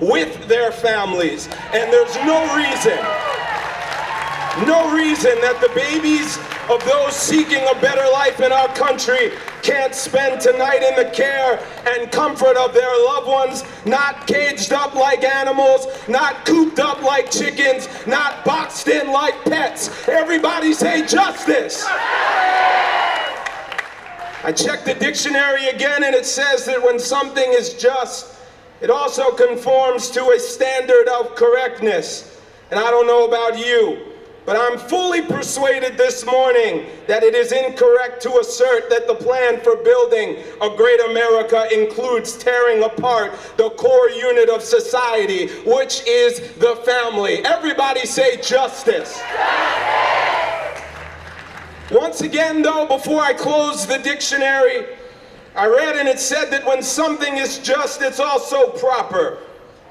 with their families. And there's no reason that the babies of those seeking a better life in our country can't spend tonight in the care and comfort of their loved ones, not caged up like animals, not cooped up like chickens, not boxed in like pets. Everybody say justice. I checked the dictionary again, and it says that when something is just, it also conforms to a standard of correctness. And I don't know about you, but I'm fully persuaded this morning that it is incorrect to assert that the plan for building a great America includes tearing apart the core unit of society, which is the family. Everybody say justice. Once again, though, before I close the dictionary, I read and it said that when something is just, it's also proper.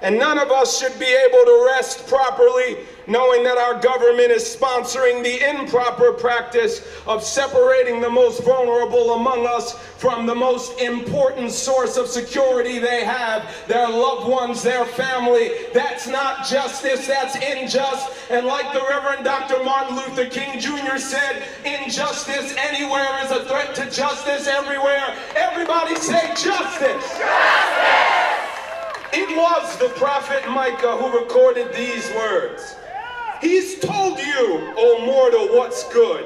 And none of us should be able to rest properly knowing that our government is sponsoring the improper practice of separating the most vulnerable among us from the most important source of security they have, their loved ones, their family. That's not justice, that's unjust. And like the Reverend Dr. Martin Luther King Jr. said, injustice anywhere is a threat to justice everywhere. Everybody say justice! Justice! It was the prophet Micah who recorded these words. He's told you, O mortal, what's good.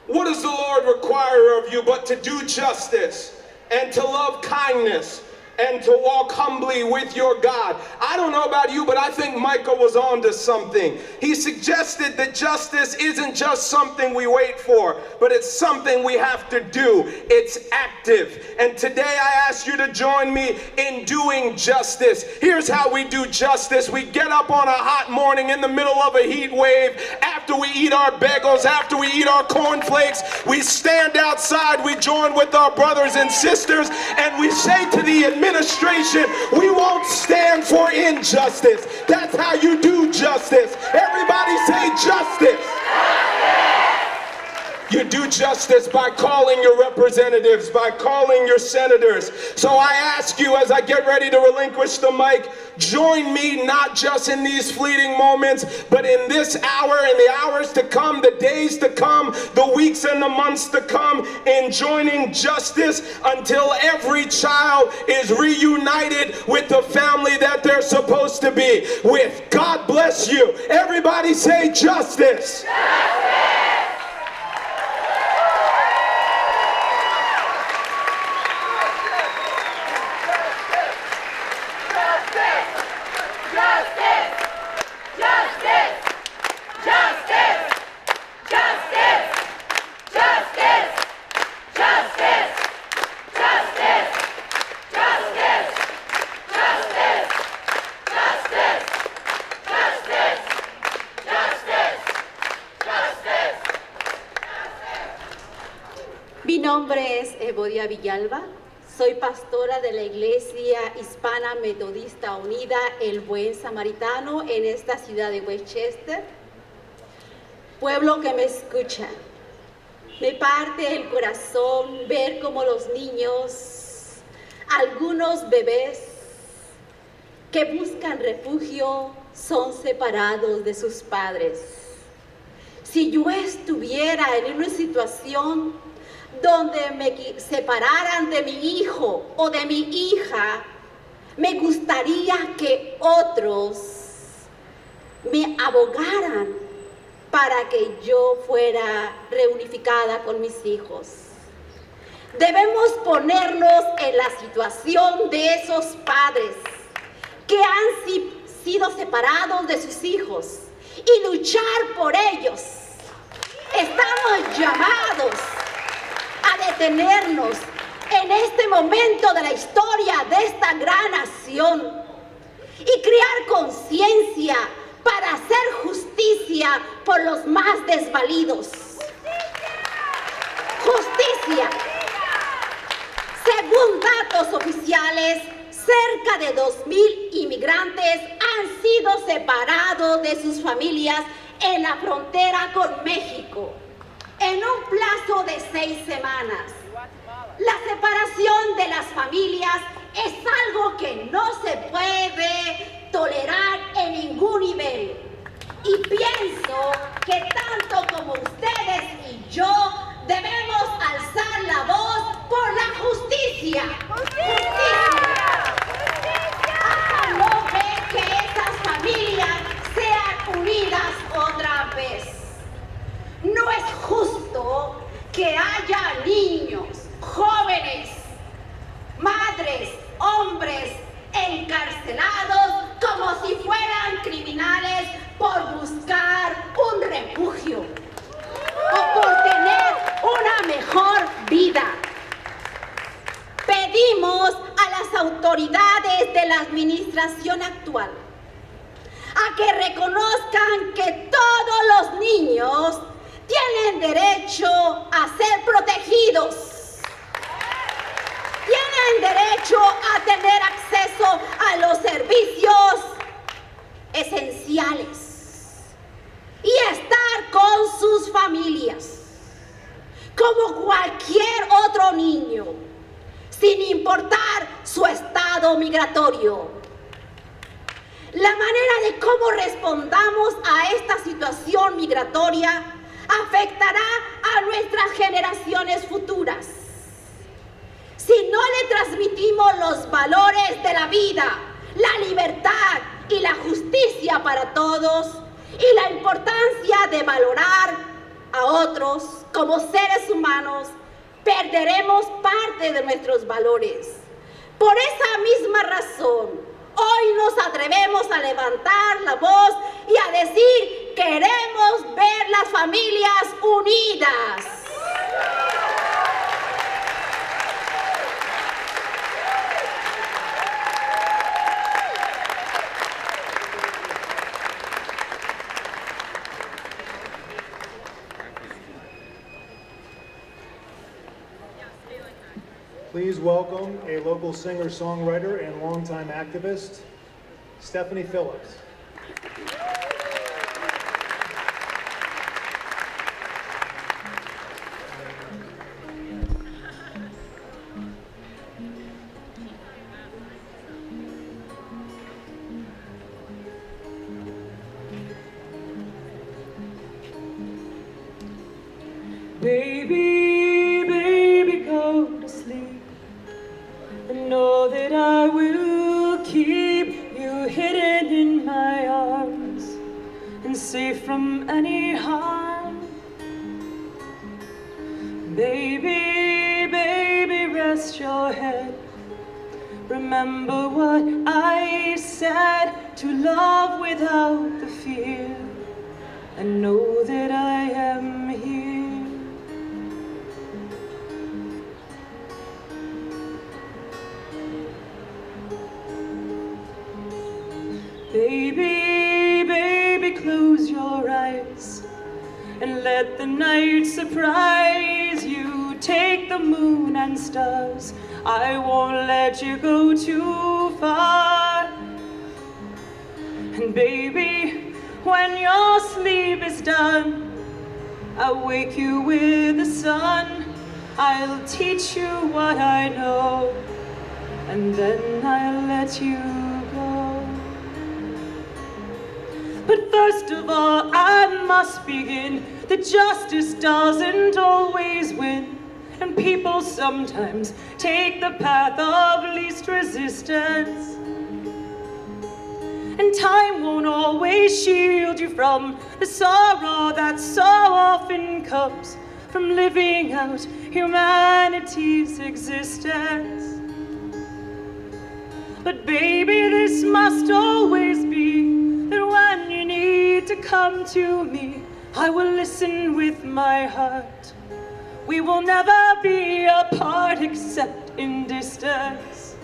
What does the Lord require of you but to do justice and to love kindness and to walk humbly with your God? I don't know about you, but I think Micah was on to something. He suggested that justice isn't just something we wait for, but it's something we have to do. It's active. And today I ask you to join me in doing justice. Here's how we do justice. We get up on a hot morning in the middle of a heat wave. After we eat our bagels, after we eat our cornflakes, we stand outside, we join with our brothers and sisters, and we say to the administration, we won't stand for injustice. That's how you do justice. Everybody say justice. You do justice by calling your representatives, by calling your senators. So I ask you, as I get ready to relinquish the mic, join me not just in these fleeting moments, but in this hour, in the hours to come, the days to come, the weeks and the months to come, in joining justice until every child is reunited with the family that they're supposed to be with. God bless you. Everybody say justice. Justice! Mi nombre es Evodia Villalba, soy pastora de la Iglesia Hispana Metodista Unida, el Buen Samaritano, en esta ciudad de Chester. Pueblo que me escucha, me parte el corazón ver cómo los niños, algunos bebés que buscan refugio, son separados de sus padres. Si yo estuviera en una situación donde me separaran de mi hijo o de mi hija, me gustaría que otros me abogaran para que yo fuera reunificada con mis hijos. Debemos ponernos en la situación de esos padres que han sido separados de sus hijos y luchar por ellos. Estamos llamados a detenernos en este momento de la historia de esta gran nación y crear conciencia para hacer justicia por los más desvalidos. Justicia. Según datos oficiales, cerca de 2,000 inmigrantes han sido separados de sus familias en la frontera con México en un plazo de 6 semanas. La separación de las familias es algo que no se puede tolerar en ningún nivel. Y pienso que tanto como ustedes y yo debemos alzar la voz por la justicia. Hasta no ver que esas familias sean unidas otra vez. No es justo que haya niños, jóvenes, madres, hombres encarcelados como si fueran criminales por buscar un refugio o por tener una mejor vida. Pedimos a las autoridades de la administración actual a que reconozcan que todos los niños tienen derecho a ser protegidos. Tienen derecho a tener acceso a los servicios esenciales y estar con sus familias como cualquier otro niño, sin importar su estado migratorio. La manera de cómo respondamos a esta situación migratoria afectará a nuestras generaciones futuras. Si no le transmitimos los valores de la vida, la libertad y la justicia para todos, y la importancia de valorar a otros como seres humanos, perderemos parte de nuestros valores. Por esa misma razón, hoy nos atrevemos a levantar la voz y a decir: queremos ver las familias unidas. Please welcome a local singer-songwriter and longtime activist, Stephanie Phillips. Baby, baby, go to sleep and know that I will keep you hidden in my arms and safe from any harm. Baby, baby, rest your head. Remember what I said, to love without the fear, and know that I am here. Baby, baby, close your eyes and let the night surprise you. Take the moon and stars, I won't let you go too far. And baby, when your sleep is done, I'll wake you with the sun. I'll teach you what I know, and then I'll let you go. But first of all, I must begin that justice doesn't always win, and people sometimes take the path of least resistance. And time won't always shield you from the sorrow that so often comes from living out humanity's existence. But baby, this must always be that when you need to come to me, I will listen with my heart. We will never be apart except in distance.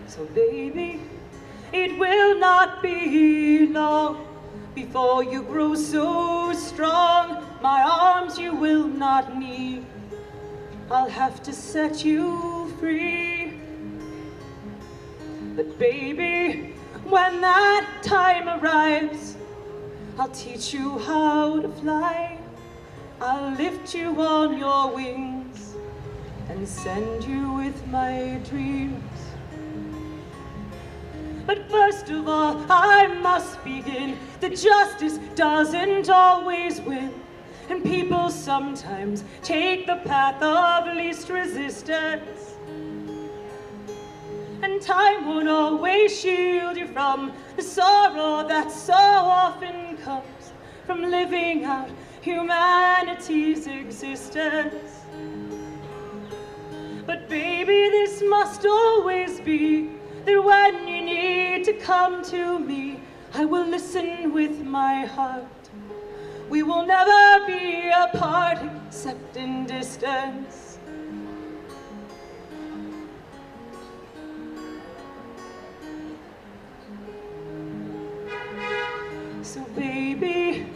So baby, it will not be long before you grow so strong. My arms you will not need, I'll have to set you free. But baby, when that time arrives, I'll teach you how to fly. I'll lift you on your wings and send you with my dreams. But first of all, I must begin that justice doesn't always win, and people sometimes take the path of least resistance. And time won't always shield you from the sorrow that so often comes from living out humanity's existence. But baby, this must always be that when you need to come to me, I will listen with my heart. We will never be apart except in distance. So baby,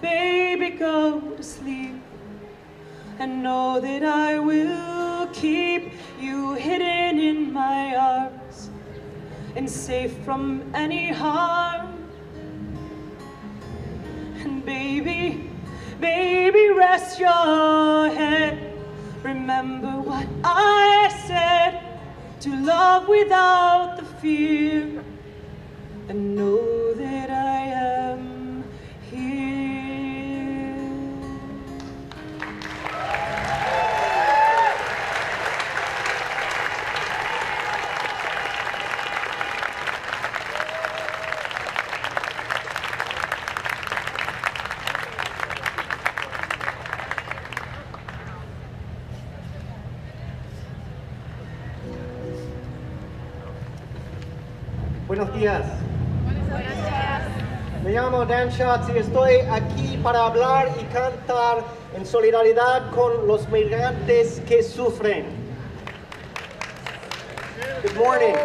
baby, go to sleep and know that I will keep you hidden in my arms and safe from any harm. And baby, baby, rest your head. Remember what I said, to love without the fear, and know that I am here. Buenos días. Me llamo Dan Schatz y estoy aquí para hablar y cantar en solidaridad con los migrantes que sufren. Good morning.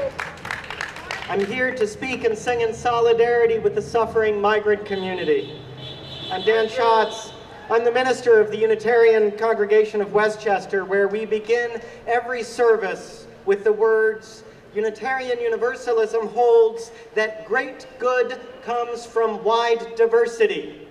I'm here to speak and sing in solidarity with the suffering migrant community. I'm Dan Schatz. I'm the minister of the Unitarian Congregation of Westchester, where we begin every service with the words, Unitarian Universalism holds that great good comes from wide diversity.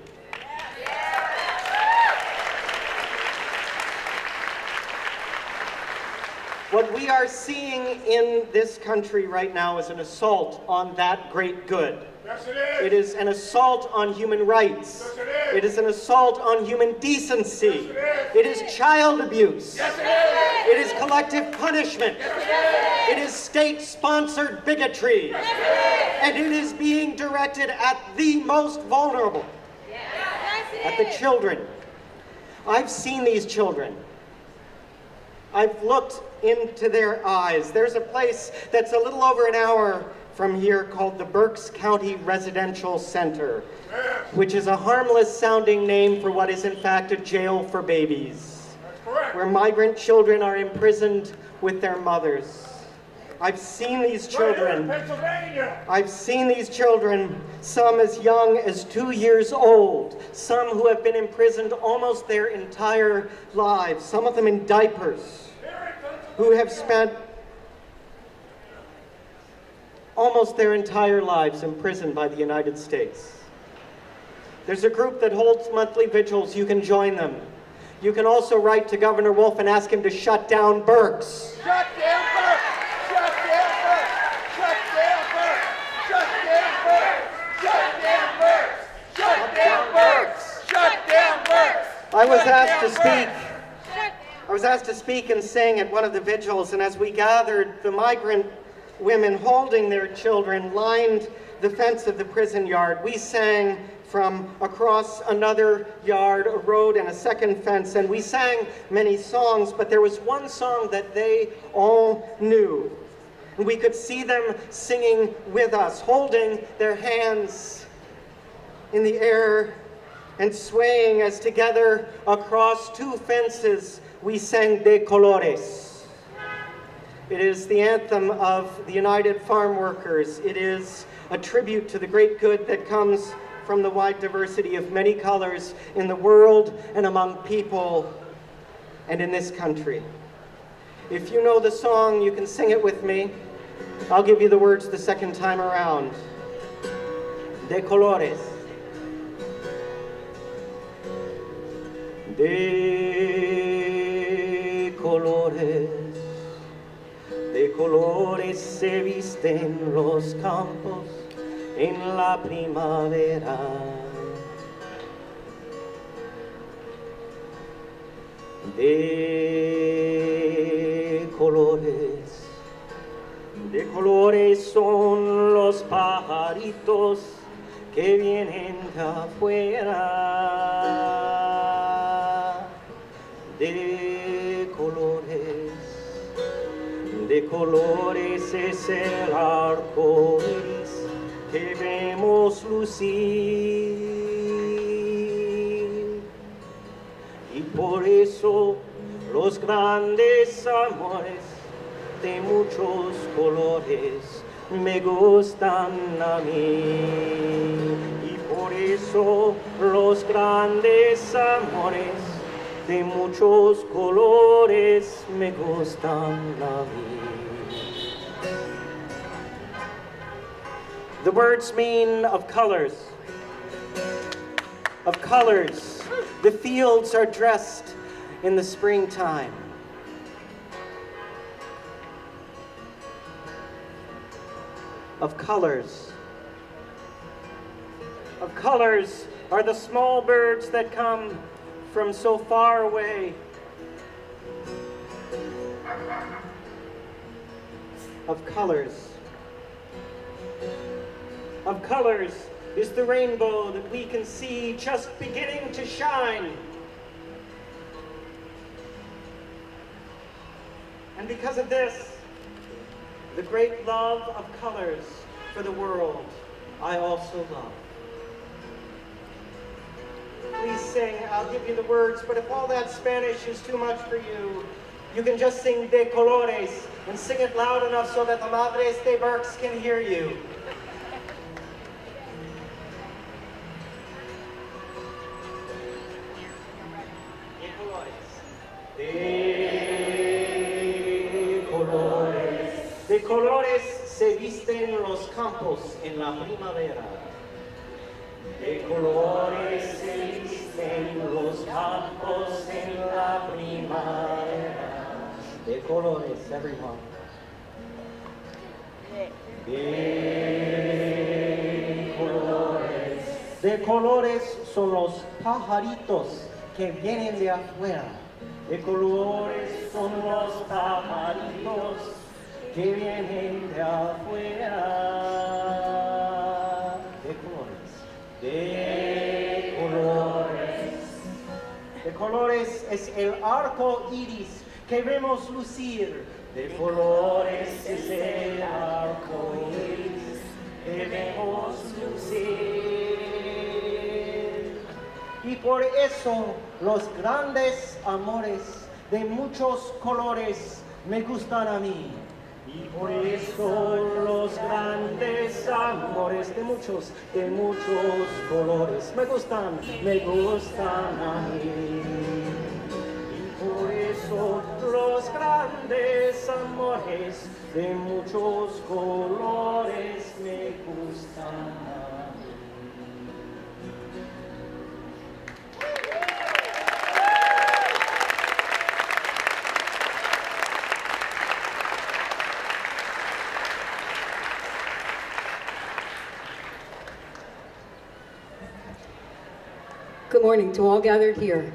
What we are seeing in this country right now is an assault on that great good. Yes, it is. It is an assault on human rights. Yes, it is. It is an assault on human decency. Yes, it is child abuse. Yes, it is. It is collective punishment. Yes, it is state-sponsored bigotry. Yes, and it is being directed at the most vulnerable, at the children. I've seen these children. I've looked into their eyes. There's a place that's a little over an hour from here called the Berks County Residential Center, which is a harmless sounding name for what is in fact a jail for babies, where migrant children are imprisoned with their mothers. I've seen these children. I've seen these children, some as young as 2 years old, some who have been imprisoned almost their entire lives, some of them in diapers, who have spent almost their entire lives imprisoned by the United States. There's a group that holds monthly vigils. You can join them. You can also write to Governor Wolf and ask him to shut down Berks. Shut down Berks! Shut down Berks! Shut down Berks! Shut down Berks! Shut down Berks! Shut down Berks! Shut down Berks! I was asked to speak and sing at one of the vigils, and as we gathered, the migrant women holding their children lined the fence of the prison yard. We sang from across another yard, a road, and a second fence, and we sang many songs, but there was one song that they all knew. And we could see them singing with us, holding their hands in the air and swaying as together across two fences we sang De Colores. It is the anthem of the United Farm Workers. It is a tribute to the great good that comes from the wide diversity of many colors in the world and among people and in this country. If you know the song, you can sing it with me. I'll give you the words the second time around. De colores. de colores se visten los campos en la primavera. De colores son los pajaritos que vienen de afuera. De colores es el arco iris que vemos lucir. Y por eso los grandes amores de muchos colores me gustan a mí. Y por eso los grandes amores de muchos colores me gustan a mí. The words mean of colors. Of colors. The fields are dressed in the springtime. Of colors. Of colors are the small birds that come from so far away. Of colors. Of colors is the rainbow that we can see just beginning to shine. And because of this, the great love of colors for the world, I also love. Please sing, I'll give you the words, but if all that Spanish is too much for you, you can just sing de colores and sing it loud enough so that the Madres de Berks can hear you. De colores se visten los campos en la primavera. De colores se visten los campos en la primavera. De colores, everyone. De colores. De colores son los pajaritos que vienen de afuera. De colores son los pajaritos que vienen de afuera. De colores. De colores. De colores es el arco iris que vemos lucir. De colores es el arco iris que vemos lucir. Y por eso los grandes amores de muchos colores me gustan a mí. Y por eso los grandes amores de muchos colores me gustan a mí. Y por eso los grandes amores de muchos colores me gustan a mí. Good morning to all gathered here.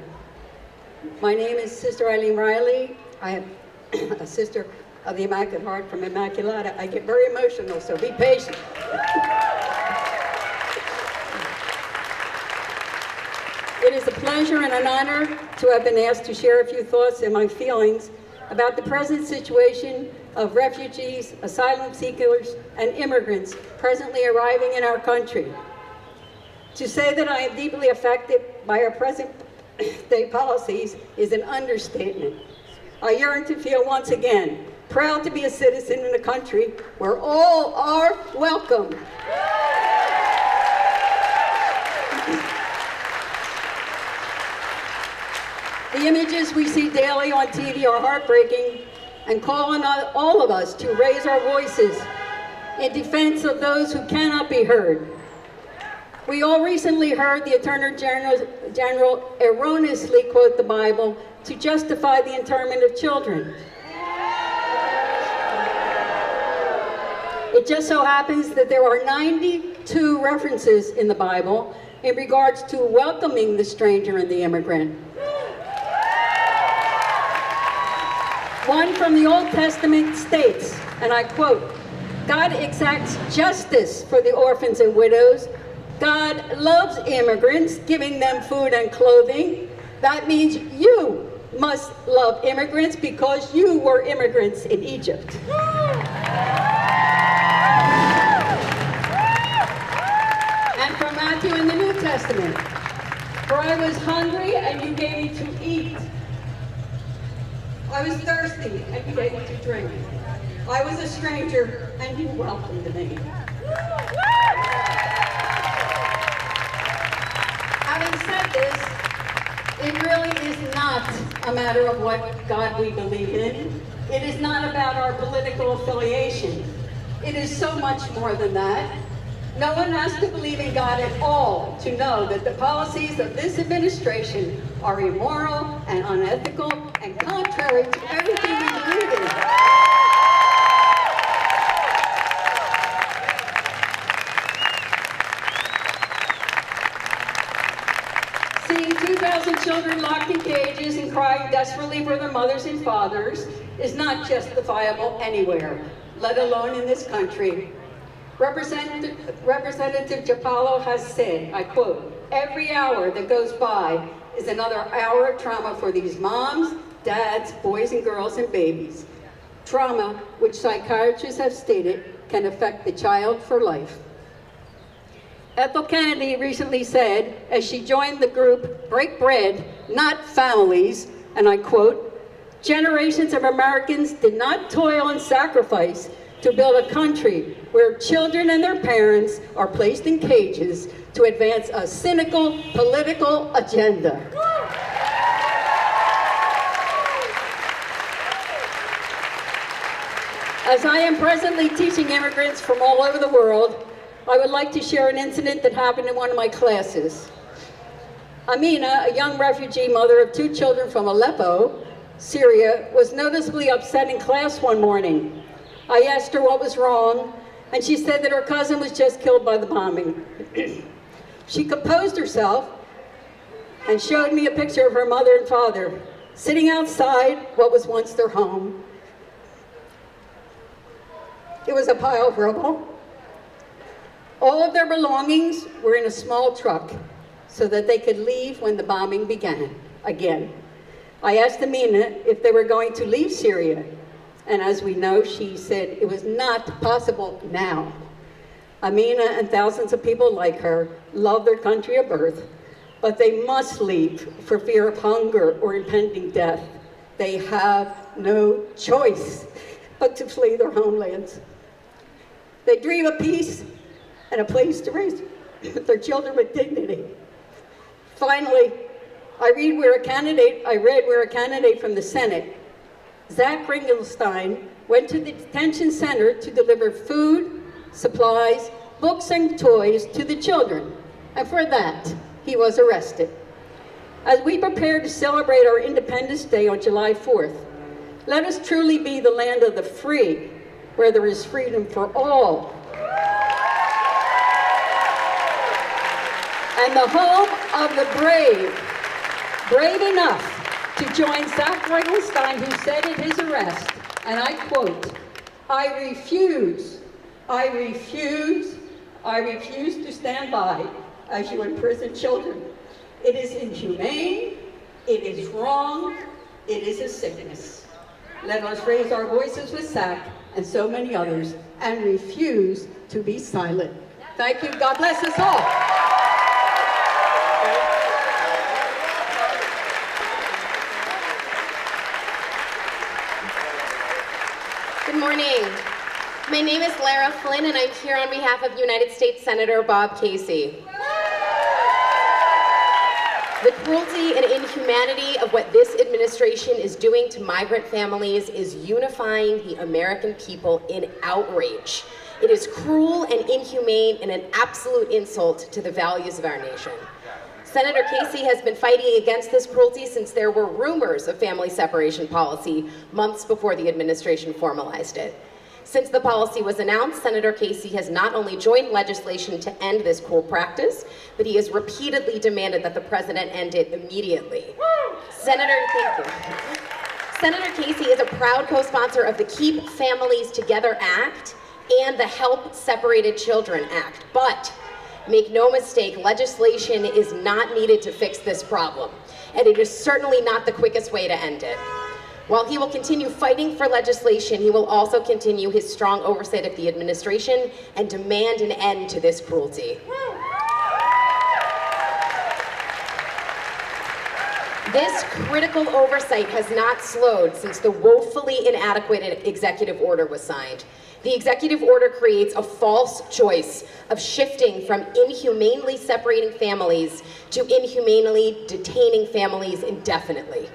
My name is Sister Eileen Riley. I am a sister of the Immaculate Heart from Immaculata. I get very emotional, so be patient. It is a pleasure and an honor to have been asked to share a few thoughts and my feelings about the present situation of refugees, asylum seekers, and immigrants presently arriving in our country. To say that I am deeply affected by our present day policies is an understatement. I yearn to feel once again proud to be a citizen in a country where all are welcome. The images we see daily on TV are heartbreaking and call on all of us to raise our voices in defense of those who cannot be heard. We all recently heard the Attorney General erroneously quote the Bible to justify the internment of children. It just so happens that there are 92 references in the Bible in regards to welcoming the stranger and the immigrant. One from the Old Testament states, and I quote, God exacts justice for the orphans and widows. God loves immigrants, giving them food and clothing. That means you must love immigrants because you were immigrants in Egypt. And from Matthew in the New Testament, for I was hungry and you gave me to eat. I was thirsty and you gave me to drink. I was a stranger and you welcomed me. Having said this, it really is not a matter of what God we believe in. It is not about our political affiliation. It is so much more than that. No one has to believe in God at all to know that the policies of this administration are immoral and unethical and contrary to everything we believe in. Seeing 2,000 children locked in cages and crying desperately for their mothers and fathers is not justifiable anywhere, let alone in this country. Representative Japalo has said, I quote, every hour that goes by is another hour of trauma for these moms, dads, boys and girls, and babies. Trauma, which psychiatrists have stated, can affect the child for life. Ethel Kennedy recently said, as she joined the group Break Bread, Not Families, and I quote, generations of Americans did not toil and sacrifice to build a country where children and their parents are placed in cages to advance a cynical political agenda. As I am presently teaching immigrants from all over the world, I would like to share an incident that happened in one of my classes. Amina, a young refugee mother of 2 children from Aleppo, Syria, was noticeably upset in class one morning. I asked her what was wrong, and she said that her cousin was just killed by the bombing. She composed herself and showed me a picture of her mother and father sitting outside what was once their home. It was a pile of rubble. All of their belongings were in a small truck so that they could leave when the bombing began again. I asked Amina if they were going to leave Syria. And as we know, she said it was not possible now. Amina and thousands of people like her love their country of birth, but they must leave for fear of hunger or impending death. They have no choice but to flee their homelands. They dream of peace and a place to raise their children with dignity. Finally, I read where a candidate from the Senate, Zach Ringelstein, went to the detention center to deliver food, supplies, books, and toys to the children. And for that, he was arrested. As we prepare to celebrate our Independence Day on July 4th, let us truly be the land of the free, where there is freedom for all. And the home of the brave enough to join Zach Ringelstein, who said at his arrest, and I quote, I refuse to stand by as you imprison children. It is inhumane, it is wrong, it is a sickness. Let us raise our voices with Zach and so many others and refuse to be silent. Thank you. God bless us all. Good morning. My name is Lara Flynn, and I'm here on behalf of United States Senator Bob Casey. The cruelty and inhumanity of what this administration is doing to migrant families is unifying the American people in outrage. It is cruel and inhumane and an absolute insult to the values of our nation. Senator Casey has been fighting against this cruelty since there were rumors of family separation policy months before the administration formalized it. Since the policy was announced, Senator Casey has not only joined legislation to end this cruel practice, but he has repeatedly demanded that the president end it immediately. Senator Casey is a proud co-sponsor of the Keep Families Together Act and the Help Separated Children Act, but make no mistake, legislation is not needed to fix this problem, and it is certainly not the quickest way to end it. While he will continue fighting for legislation, he will also continue his strong oversight of the administration and demand an end to this cruelty. This critical oversight has not slowed since the woefully inadequate executive order was signed. The executive order creates a false choice of shifting from inhumanely separating families to inhumanely detaining families indefinitely.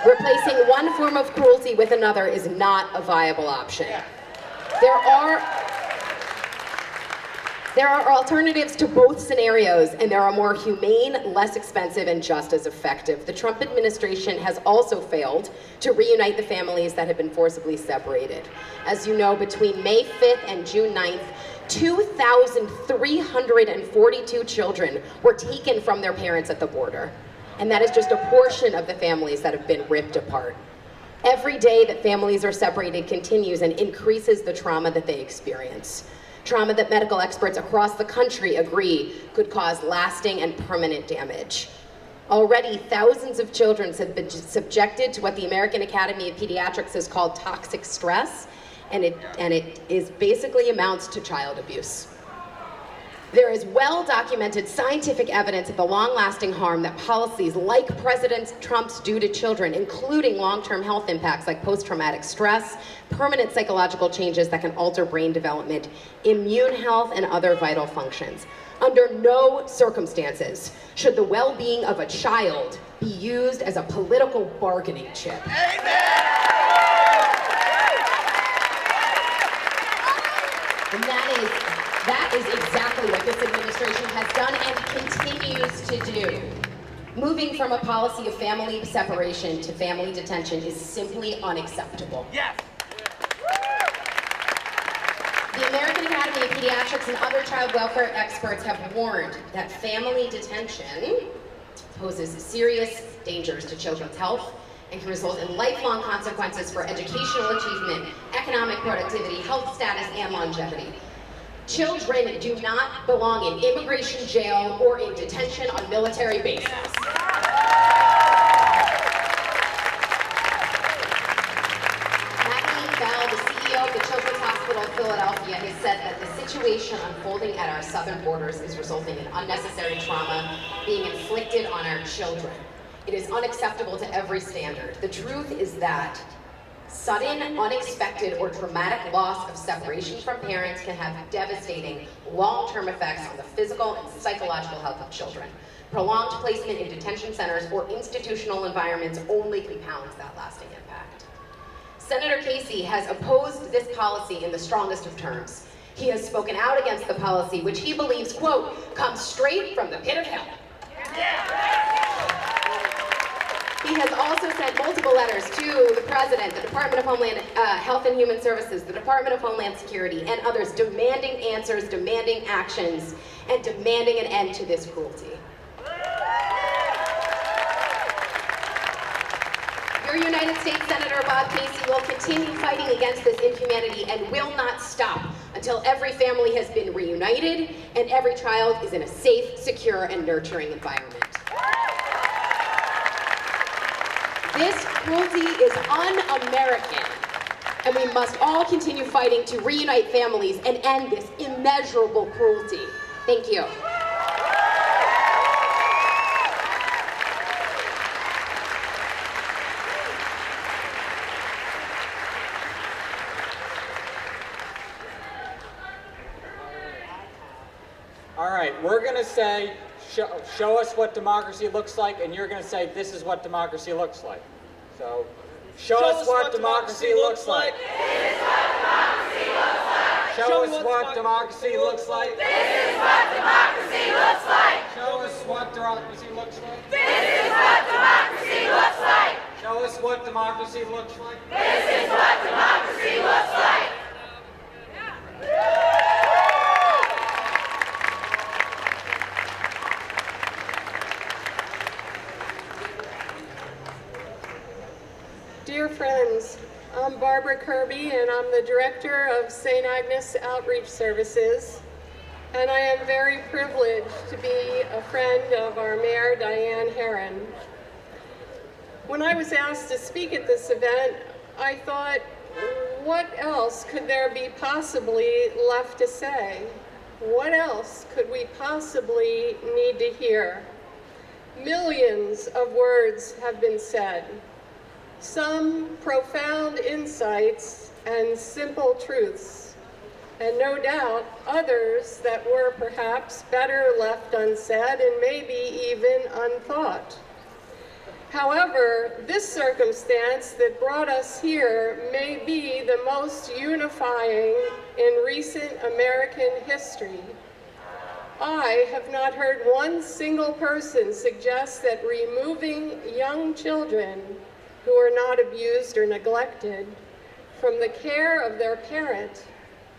Replacing one form of cruelty with another is not a viable option. There are alternatives to both scenarios, and there are more humane, less expensive, and just as effective. The Trump administration has also failed to reunite the families that have been forcibly separated. As you know, between May 5th and June 9th, 2,342 children were taken from their parents at the border. And that is just a portion of the families that have been ripped apart. Every day that families are separated continues and increases the trauma that they experience. Trauma that medical experts across the country agree could cause lasting and permanent damage. Already, thousands of children have been subjected to what the American Academy of Pediatrics has called toxic stress, and it is basically amounts to child abuse. There is well-documented scientific evidence of the long-lasting harm that policies like President Trump's do to children, including long-term health impacts like post-traumatic stress, permanent psychological changes that can alter brain development, immune health, and other vital functions. Under no circumstances should the well-being of a child be used as a political bargaining chip. And that is exactly what this administration has done and continues to do. Moving from a policy of family separation to family detention is simply unacceptable. Yes. The American Academy of Pediatrics and other child welfare experts have warned that family detention poses serious dangers to children's health and can result in lifelong consequences for educational achievement, economic productivity, health status, and longevity. Children do not belong in immigration jail or in detention on military bases. Magdalene Bell, the CEO of the Children's Hospital of Philadelphia, has said that the situation unfolding at our southern borders is resulting in unnecessary trauma being inflicted on our children. It is unacceptable to every standard. The truth is that sudden, unexpected, or dramatic loss of separation from parents can have devastating long-term effects on the physical and psychological health of children. Prolonged placement in detention centers or institutional environments only compounds that lasting impact. Senator Casey has opposed this policy in the strongest of terms. He has spoken out against the policy, which he believes, quote, comes straight from the pit of hell. He has also sent multiple letters to the President, the Department of Homeland Health and Human Services, the Department of Homeland Security, and others demanding answers, demanding actions, and demanding an end to this cruelty. Your United States Senator Bob Casey will continue fighting against this inhumanity and will not stop until every family has been reunited and every child is in a safe, secure, and nurturing environment. This cruelty is un-American, and we must all continue fighting to reunite families and end this immeasurable cruelty. Thank you. All right, we're going to say show us what democracy looks like, and you're going to say, this is what democracy looks like. So, show us what democracy looks like. This is what democracy looks like. Show us what democracy looks like. This is what democracy looks like. Show us what democracy looks like. This is what democracy looks like. Show us what democracy looks like. This is what democracy looks like. Dear friends, I'm Barbara Kirby, and I'm the director of St. Agnes Outreach Services, and I am very privileged to be a friend of our Mayor, Diane Herron. When I was asked to speak at this event, I thought, what else could there be possibly left to say? What else could we possibly need to hear? Millions of words have been said. Some profound insights and simple truths, and no doubt others that were perhaps better left unsaid and maybe even unthought. However, this circumstance that brought us here may be the most unifying in recent American history. I have not heard one single person suggest that removing young children who are not abused or neglected from the care of their parent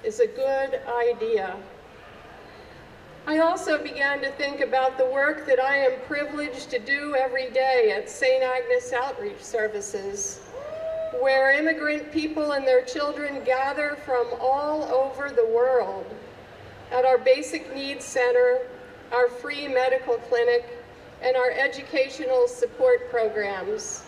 is a good idea. I also began to think about the work that I am privileged to do every day at St. Agnes Outreach Services, where immigrant people and their children gather from all over the world at our Basic Needs Center, our free medical clinic, and our educational support programs.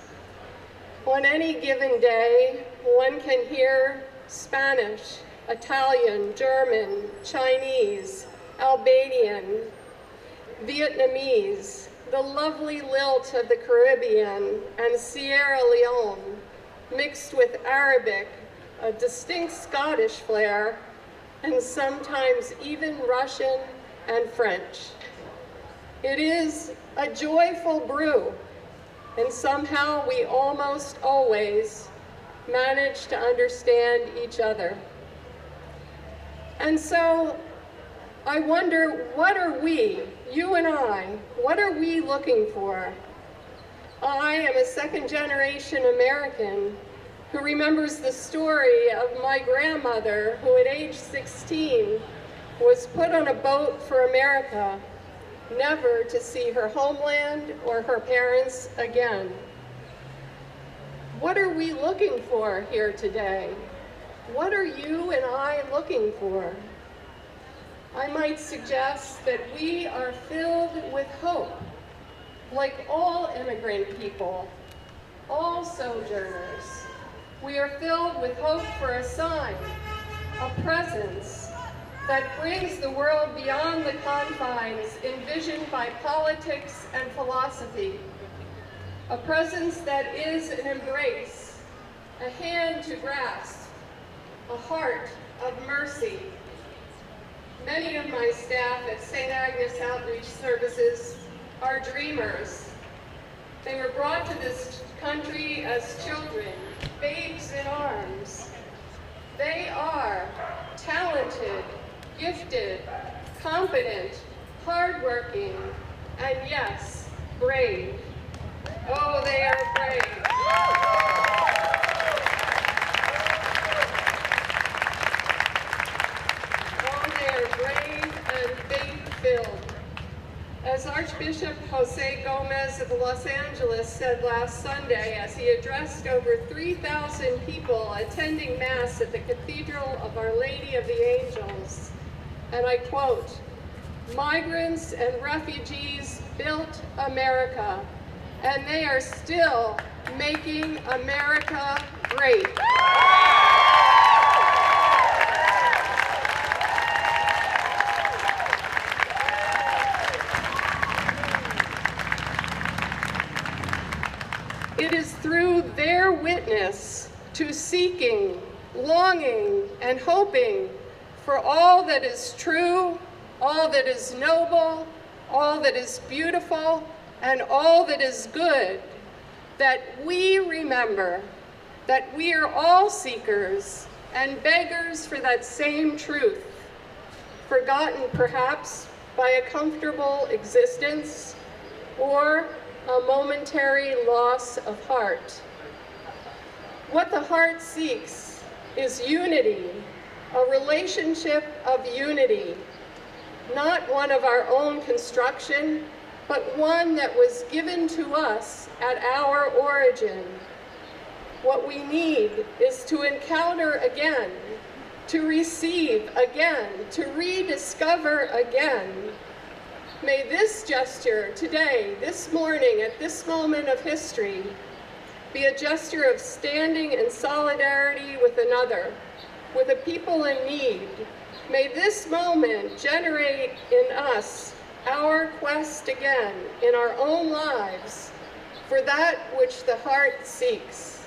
On any given day, one can hear Spanish, Italian, German, Chinese, Albanian, Vietnamese, the lovely lilt of the Caribbean and Sierra Leone, mixed with Arabic, a distinct Scottish flair, and sometimes even Russian and French. It is a joyful brew, and somehow we almost always manage to understand each other. And so I wonder, what are we, you and I, what are we looking for? I am a second-generation American who remembers the story of my grandmother who at age 16 was put on a boat for America, never to see her homeland or her parents again. What are we looking for here today? What are you and I looking for? I might suggest that we are filled with hope, like all immigrant people, all sojourners. We are filled with hope for a sign, a presence that brings the world beyond the confines envisioned by politics and philosophy. A presence that is an embrace, a hand to grasp, a heart of mercy. Many of my staff at St. Agnes Outreach Services are dreamers. They were brought to this country as children, babes in arms. They are talented, gifted, competent, hardworking, and yes, brave. Oh, they are brave. Oh, they are brave and faith-filled. As Archbishop Jose Gomez of Los Angeles said last Sunday as he addressed over 3,000 people attending Mass at the Cathedral of Our Lady of the Angels, and I quote, "Migrants and refugees built America, and they are still making America great." It is through their witness to seeking, longing, and hoping for all that is true, all that is noble, all that is beautiful, and all that is good, that we remember that we are all seekers and beggars for that same truth, forgotten perhaps by a comfortable existence or a momentary loss of heart. What the heart seeks is unity, a relationship of unity, not one of our own construction, but one that was given to us at our origin. What we need is to encounter again, to receive again, to rediscover again. May this gesture today, this morning, at this moment of history, be a gesture of standing in solidarity with another, with a people in need. May this moment generate in us our quest again in our own lives for that which the heart seeks.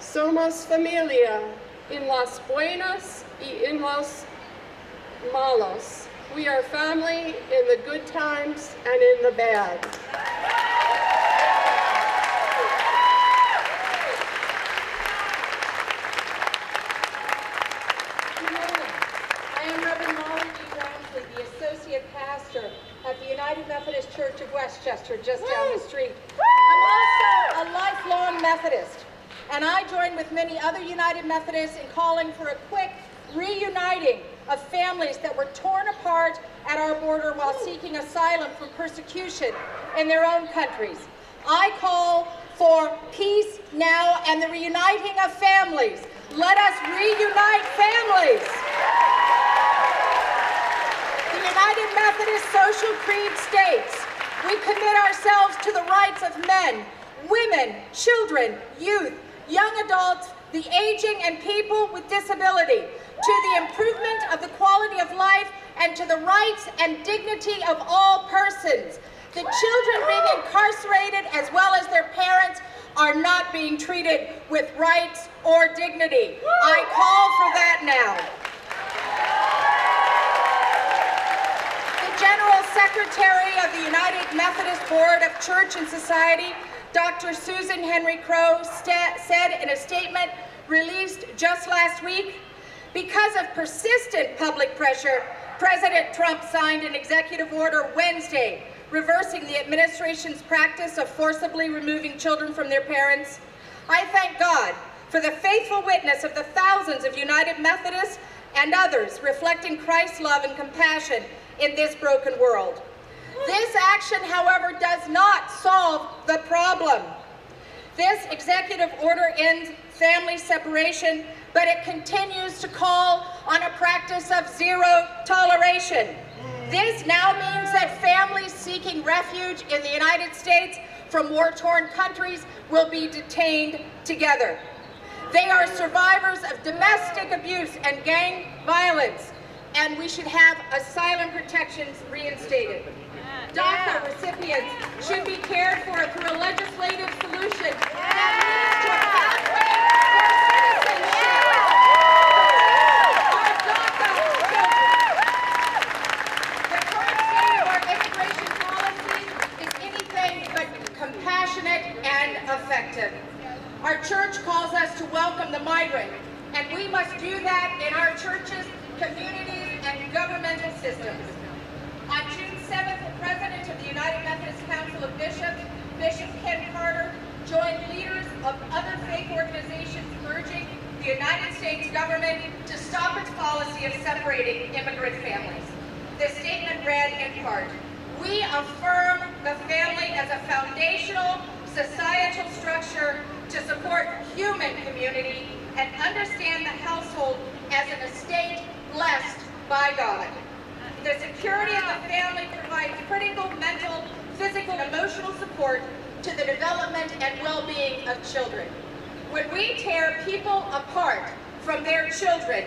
Somos familia en las buenas y en los malos. We are family in the good times and in the bad. Pastor at the United Methodist Church of Westchester, just down the street. I'm also a lifelong Methodist, and I join with many other United Methodists in calling for a quick reuniting of families that were torn apart at our border while seeking asylum from persecution in their own countries. I call for peace now and the reuniting of families. Let us reunite families. United Methodist Social Creed states, we commit ourselves to the rights of men, women, children, youth, young adults, the aging, and people with disability, to the improvement of the quality of life and to the rights and dignity of all persons. The children being incarcerated as well as their parents are not being treated with rights or dignity. I call for that now. General Secretary of the United Methodist Board of Church and Society, Dr. Susan Henry Crow, said in a statement released just last week, because of persistent public pressure, President Trump signed an executive order Wednesday reversing the administration's practice of forcibly removing children from their parents. I thank God for the faithful witness of the thousands of United Methodists and others reflecting Christ's love and compassion in this broken world. This action, however, does not solve the problem. This executive order ends family separation, but it continues to call on a practice of zero toleration. This now means that families seeking refuge in the United States from war-torn countries will be detained together. They are survivors of domestic abuse and gang violence, and we should have asylum protections reinstated. DACA recipients should be cared for through a legislative solution that leads to a pathway for citizenship. Our DACA children. The current state of our immigration policy is anything but compassionate and effective. Our church calls us to welcome the migrant, and we must do that in our churches, communities, and governmental systems. On June 7th, the President of the United Methodist Council of Bishops, Bishop Ken Carter, joined leaders of other faith organizations urging the United States government to stop its policy of separating immigrant families. The statement read in part, "We affirm the family as a foundational societal structure to support human community and understand the household as an estate blessed by God. The security of the family provides critical mental, physical, and emotional support to the development and well-being of children. When we tear people apart from their children,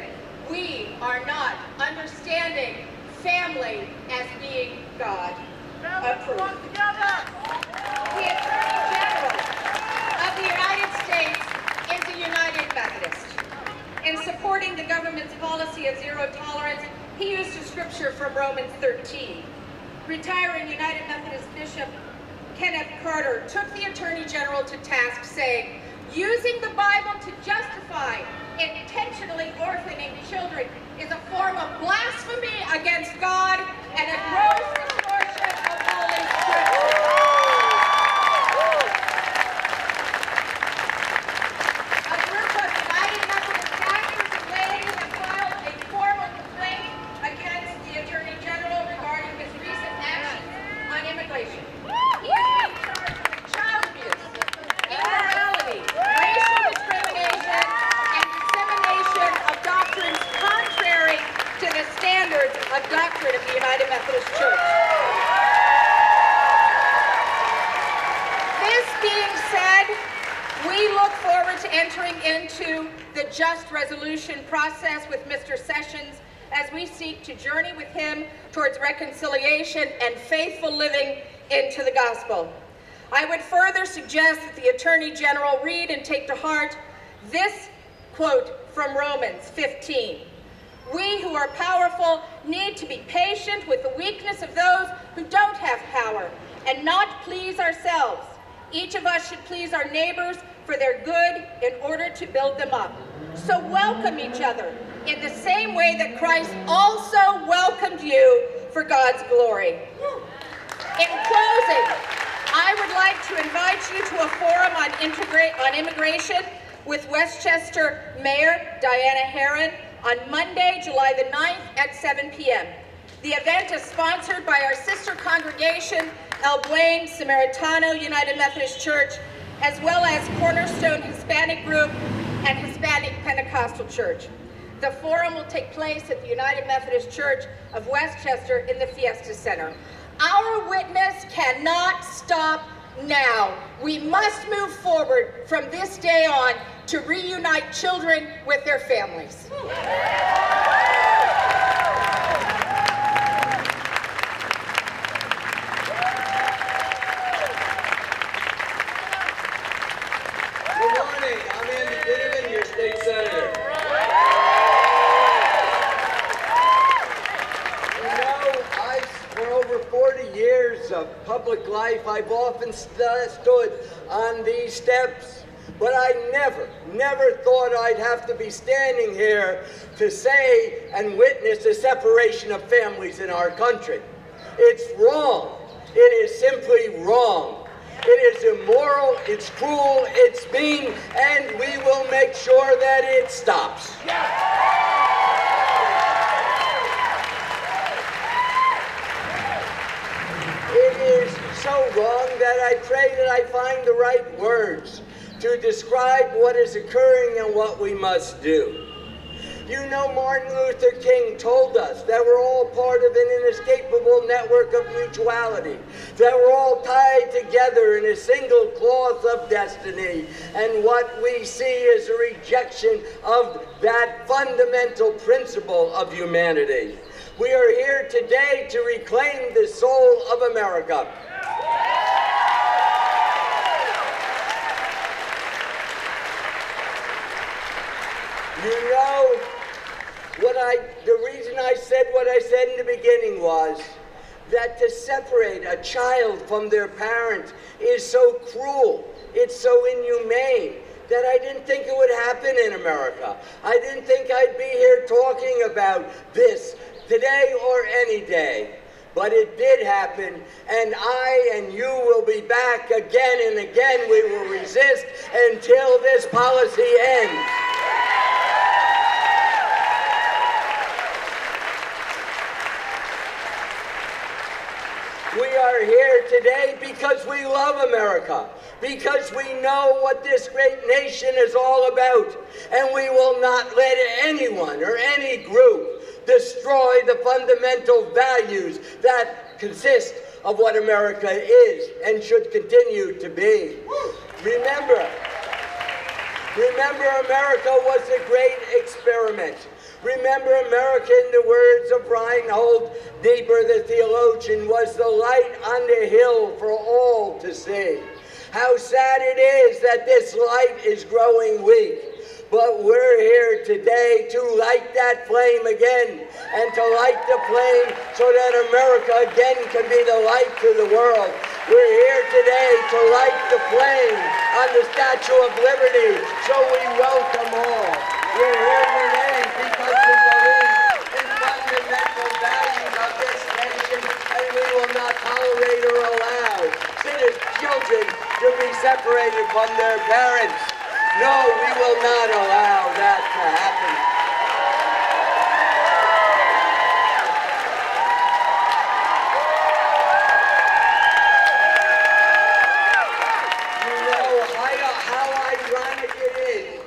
we are not understanding family as being God approved." The Attorney General of the United States is a United Methodist. In supporting the government's policy of zero tolerance, he used a scripture from Romans 13. retiring United Methodist Bishop Kenneth Carter took the Attorney General to task, saying, "Using the Bible to justify intentionally orphaning children is a form of blasphemy against God and a gross distortion of Holy Scripture." A group of United Methodist pastors and ladies have filed a formal complaint against the Attorney General regarding his recent actions on immigration. He is being charged with child abuse, immorality, racial discrimination, and dissemination of doctrines contrary to the standards of doctrine of the United Methodist Church. This being said, we look forward to entering into the just resolution process with Mr. Sessions as we seek to journey with him towards reconciliation and faithful living into the gospel. I would further suggest that the Attorney General read and take to heart this quote from Romans 15. "We who are powerful need to be patient with the weakness of those who don't have power and not please ourselves. Each of us should please our neighbors for their good in order to build them up. So welcome each other in the same way that Christ also welcomed you for God's glory." In closing, I would like to invite you to a forum on immigration with Westchester Mayor Diana Herron on Monday, July the 9th at 7 p.m. The event is sponsored by our sister congregation, El Buen Samaritano United Methodist Church, as well as Cornerstone Hispanic Group and Hispanic Pentecostal Church. The forum will take place at the United Methodist Church of Westchester in the Fiesta Center. Our witness cannot stop now. We must move forward from this day on to reunite children with their families. Good morning. I'm Andy Dinniman, your state senator. For over 40 years of public life, I've often stood on these steps, but I never thought I'd have to be standing here to say and witness the separation of families in our country. It's wrong. It is simply wrong. It is immoral, it's cruel, it's mean, and we will make sure that it stops. It is so wrong that I pray that I find the right words to describe what is occurring and what we must do. You know, Martin Luther King told us that we're all part of an inescapable network of mutuality, that we're all tied together in a single cloth of destiny, and what we see is a rejection of that fundamental principle of humanity. We are here today to reclaim the soul of America. You know, the reason I said what I said in the beginning was that to separate a child from their parent is so cruel, it's so inhumane, that I didn't think it would happen in America. I didn't think I'd be here talking about this today or any day. But it did happen, and I and you will be back again and again. We will resist until this policy ends. We are here today because we love America, because we know what this great nation is all about, and we will not let anyone or any group destroy the fundamental values that consist of what America is and should continue to be. Remember, America was a great experiment. Remember, America, in the words of Reinhold Niebuhr, the theologian, was the light on the hill for all to see. How sad it is that this light is growing weak. But we're here today to light that flame again, and to light the flame so that America again can be the light to the world. We're here today to light the flame on the Statue of Liberty, so we welcome all. We're here today because we believe in fundamental values of this nation, and we will not tolerate or allow children to be separated from their parents. No, we will not allow that to happen. You know how ironic it is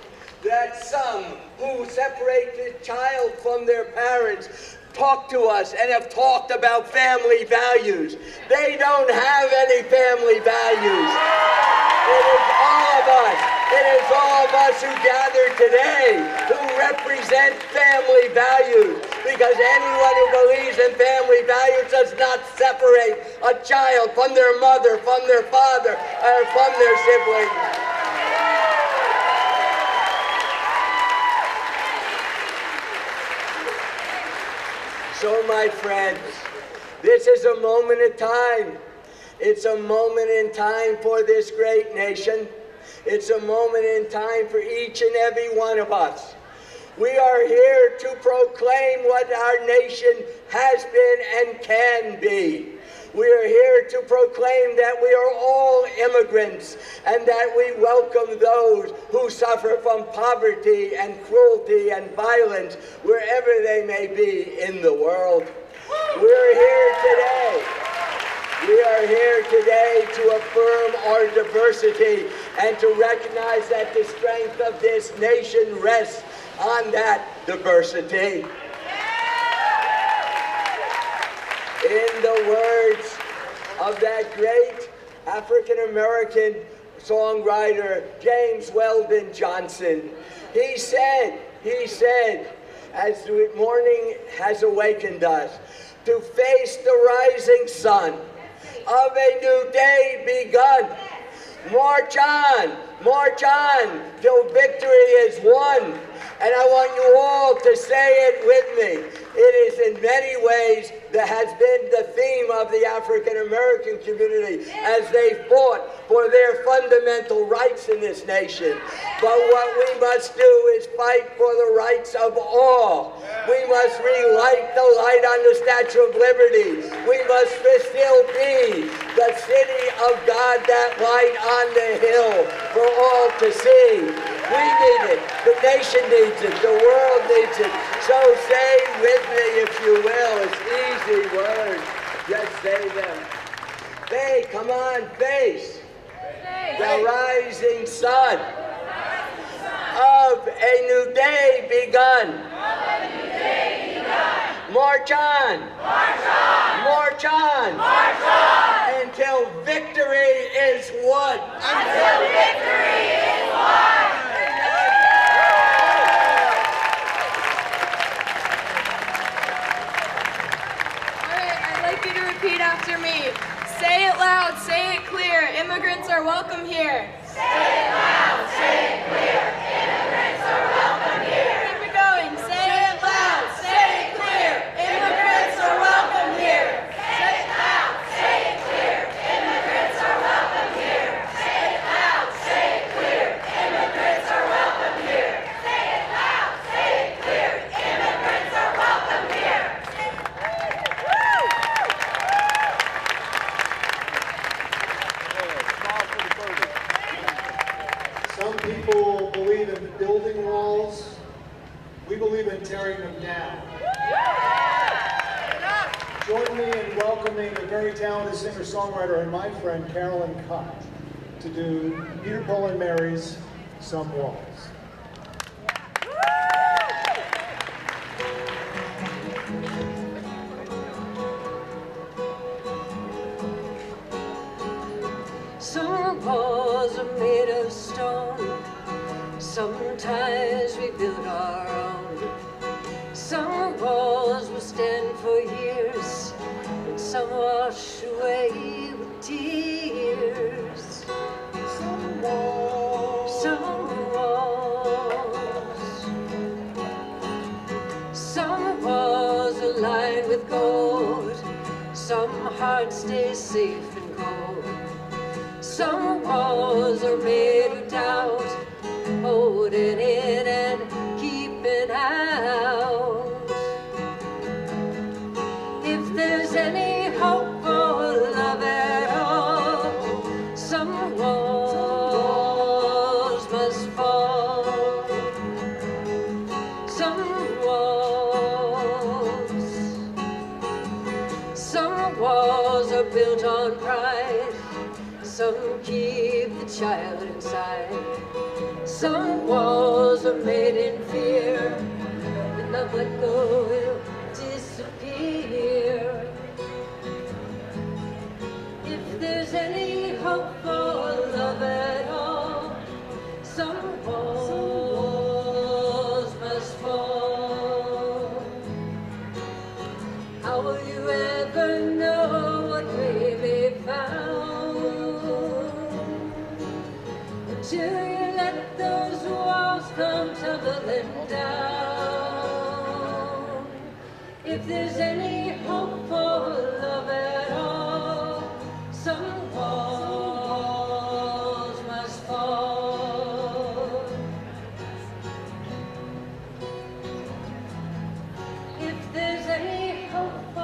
that some who separate the child from their parents talk to us and have talked about family values. They don't have any family values. It is all of us. It is all of us who gather today who represent family values, because anyone who believes in family values does not separate a child from their mother, from their father, or from their siblings. So, my friends, this is a moment in time. It's a moment in time for this great nation. It's a moment in time for each and every one of us. We are here to proclaim what our nation has been and can be. We are here to proclaim that we are all immigrants and that we welcome those who suffer from poverty and cruelty and violence wherever they may be in the world. We're here today. We are here today to affirm our diversity and to recognize that the strength of this nation rests on that diversity. In the words of that great African-American songwriter, James Weldon Johnson, he said, as the morning has awakened us, to face the rising sun of a new day begun. March on, till victory is won. And I want you all to say it with me. It is in many ways that has been the theme of the African American community as they fought for their fundamental rights in this nation. But what we must do is fight for the rights of all. We must relight the light on the Statue of Liberty. We must still be the city of God, that light on the hill for all to see. We need it. The nation needs it. The world needs it. So say with me, if you will. It's easy words. Just say them. They, come on, face the rising sun of a new day begun. March on. March on. Until victory is won. Until victory is won. All right, I'd like you to repeat after me. Say it loud, say it clear. Immigrants are welcome here. Say it loud, say it clear. Immigrants are welcome here. Keep it going. Say it loud, say it clear. Immigrants are welcome here. Say it loud, say it clear. Immigrants are welcome here. Say it loud, say it clear. Immigrants are welcome here. Say it loud, say it clear. Immigrants are welcome here. Some people believe in building walls. We believe in tearing them down. Join me in welcoming the very talented singer-songwriter and my friend Carolyn Cott to do Peter, Paul, and Mary's Some Walls. Some walls are made of stone. Sometimes we build our own. Some walls will stand for years, and some wash away with tears. Some walls are lined with gold. Some hearts stay safe and cold. Some walls are made of doubt, holding in and keeping out. If there's any hope for love at all, some walls must fall. Some walls are built on pride. Some keep the child inside. Some walls are made in fear. The love let go will disappear. If there's any hope for love at all, some walls must fall. How will you ever know what may be found until you let those walls come tumbling down? If there's any hope for love at all, some walls must fall. If there's any hope for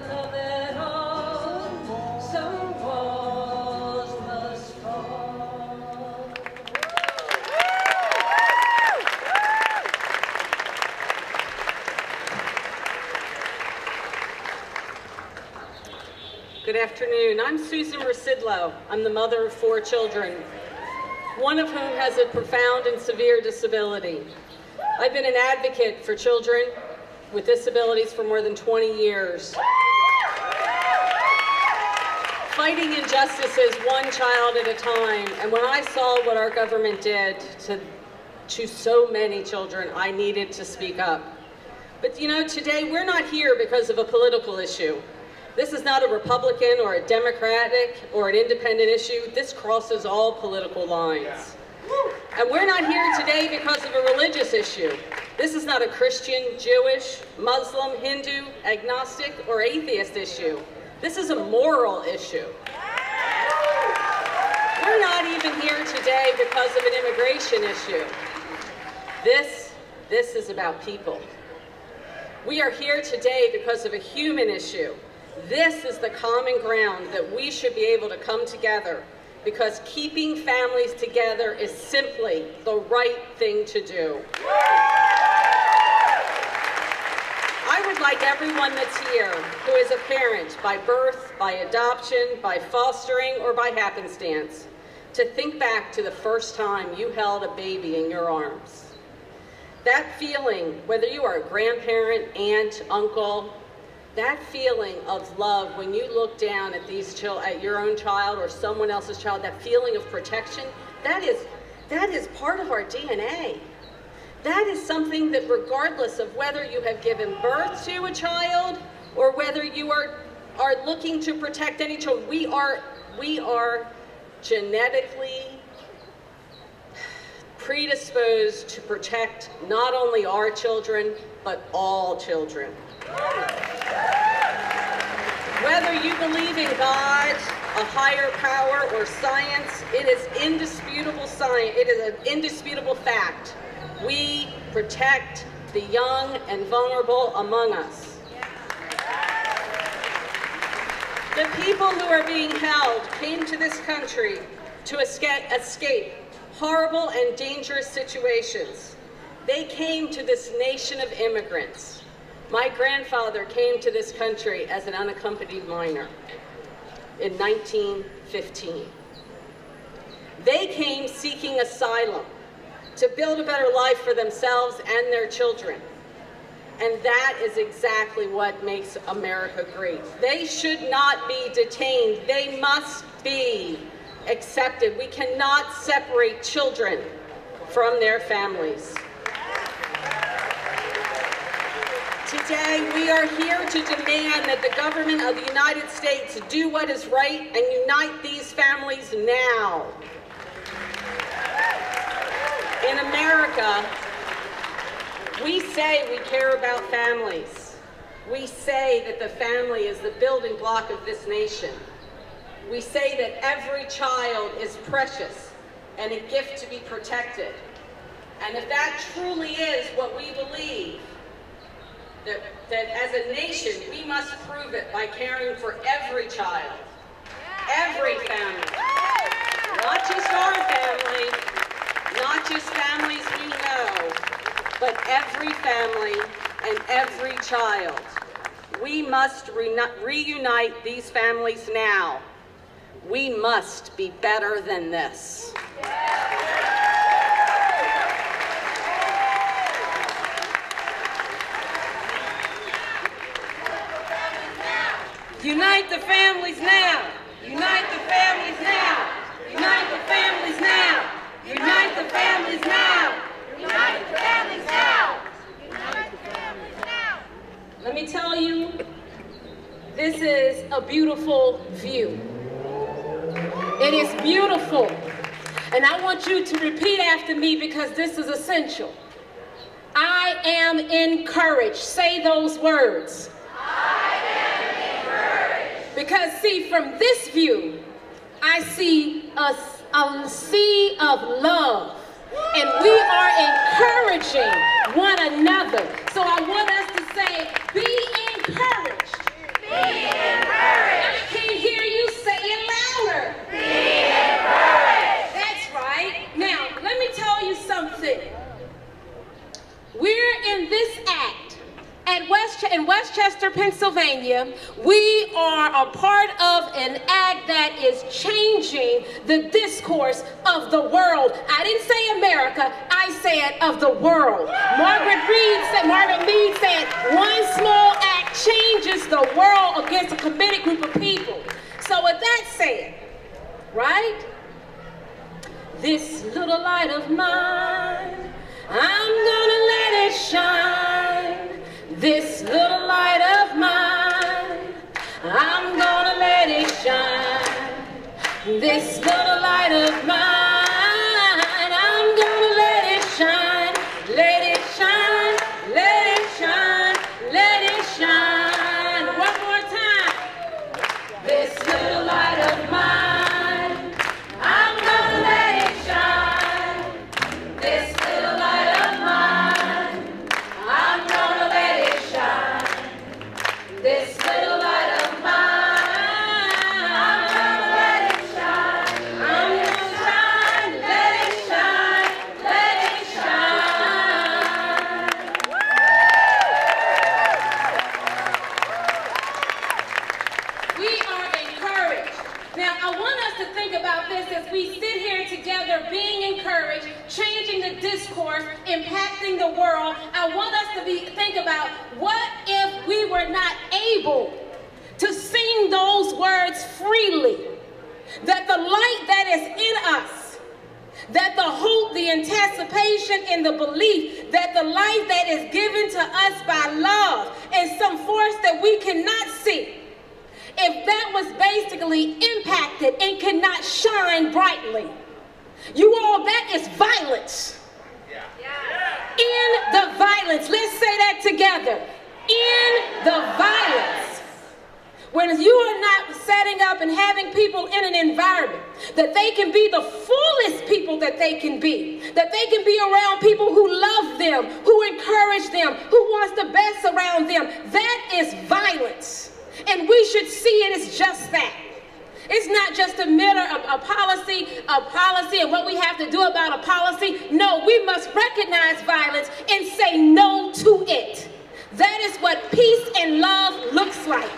love at all, some walls must fall. Good afternoon. I'm Susan Rasidlo. I'm the mother of 4 children, one of whom has a profound and severe disability. I've been an advocate for children with disabilities for more than 20 years, fighting injustices one child at a time. And when I saw what our government did to so many children, I needed to speak up. But you know, today we're not here because of a political issue. This is not a Republican or a Democratic or an independent issue. This crosses all political lines. And we're not here today because of a religious issue. This is not a Christian, Jewish, Muslim, Hindu, agnostic, or atheist issue. This is a moral issue. We're not even here today because of an immigration issue. This is about people. We are here today because of a human issue. This is the common ground that we should be able to come together, because keeping families together is simply the right thing to do. I would like everyone that's here who is a parent by birth, by adoption, by fostering, or by happenstance, to think back to the first time you held a baby in your arms. That feeling, whether you are a grandparent, aunt, uncle, that feeling of love when you look down at at your own child or someone else's child, that feeling of protection, that is part of our DNA. That is something that regardless of whether you have given birth to a child or whether you are looking to protect any child, we are genetically predisposed to protect not only our children, but all children. Whether you believe in God, a higher power, or science, it is indisputable science. It is an indisputable fact. We protect the young and vulnerable among us. The people who are being held came to this country to escape horrible and dangerous situations. They came to this nation of immigrants. My grandfather came to this country as an unaccompanied minor in 1915. They came seeking asylum to build a better life for themselves and their children. And that is exactly what makes America great. They should not be detained. They must be accepted. We cannot separate children from their families. Today, we are here to demand that the government of the United States do what is right and unite these families now. In America, we say we care about families, We say that the family is the building block of this nation. We say that every child is precious and a gift to be protected. And if that truly is what we believe, that as a nation, we must prove it by caring for every child, every family, not just our family, not just families we know, but every family and every child. We must reunite these families now. We must be better than this. Unite the families now. Unite the families now. Unite the families now. Unite the families now. Unite the families now. Unite the families now. Let me tell you, this is a beautiful view. It is beautiful. And I want you to repeat after me because this is essential. I am encouraged. Say those words. I am encouraged. Because see, from this view, I see a sea of love. And we are encouraging one another. So I want us to say, be encouraged. Be encouraged. I can't hear you say it louder. Be encouraged. That's right. Now, let me tell you something. We're in this act in Westchester, Pennsylvania. We are a part of an act that is changing the discourse of the world. I didn't say America, I said of the world. Margaret Mead said, one small act changes the world against a committed group of people. So with that said, right? This little light of mine, I'm gonna let it shine. This little light of mine, I'm gonna let it shine. This little light of mine, I'm gonna let it shine. Let it shine, let it shine, let it shine. One more time. This little light of mine, I'm gonna let it shine. This little light of mine, I'm gonna let it shine. This little light of mine, I'm gonna let it shine. I'm gonna shine, let it shine, let it shine. We are encouraged. Now, I want us to think about this as we sit here together, being encouraged, changing the discourse, impacting the world. I want us to think about what if we were not able to sing those words freely, that the light that is in us, that the hope, the anticipation, and the belief that the life that is given to us by love and some force that we cannot see, if that was basically impacted and cannot shine brightly. You all, that is violence. In the violence. Let's say that together. In the violence. When you are not setting up and having people in an environment that they can be the fullest people that they can be, that they can be around people who love them, who encourage them, who wants the best around them, that is violence. And we should see it as just that. It's not just a matter of a policy and what we have to do about a policy. No, we must recognize violence and say no to it. That is what peace and love looks like.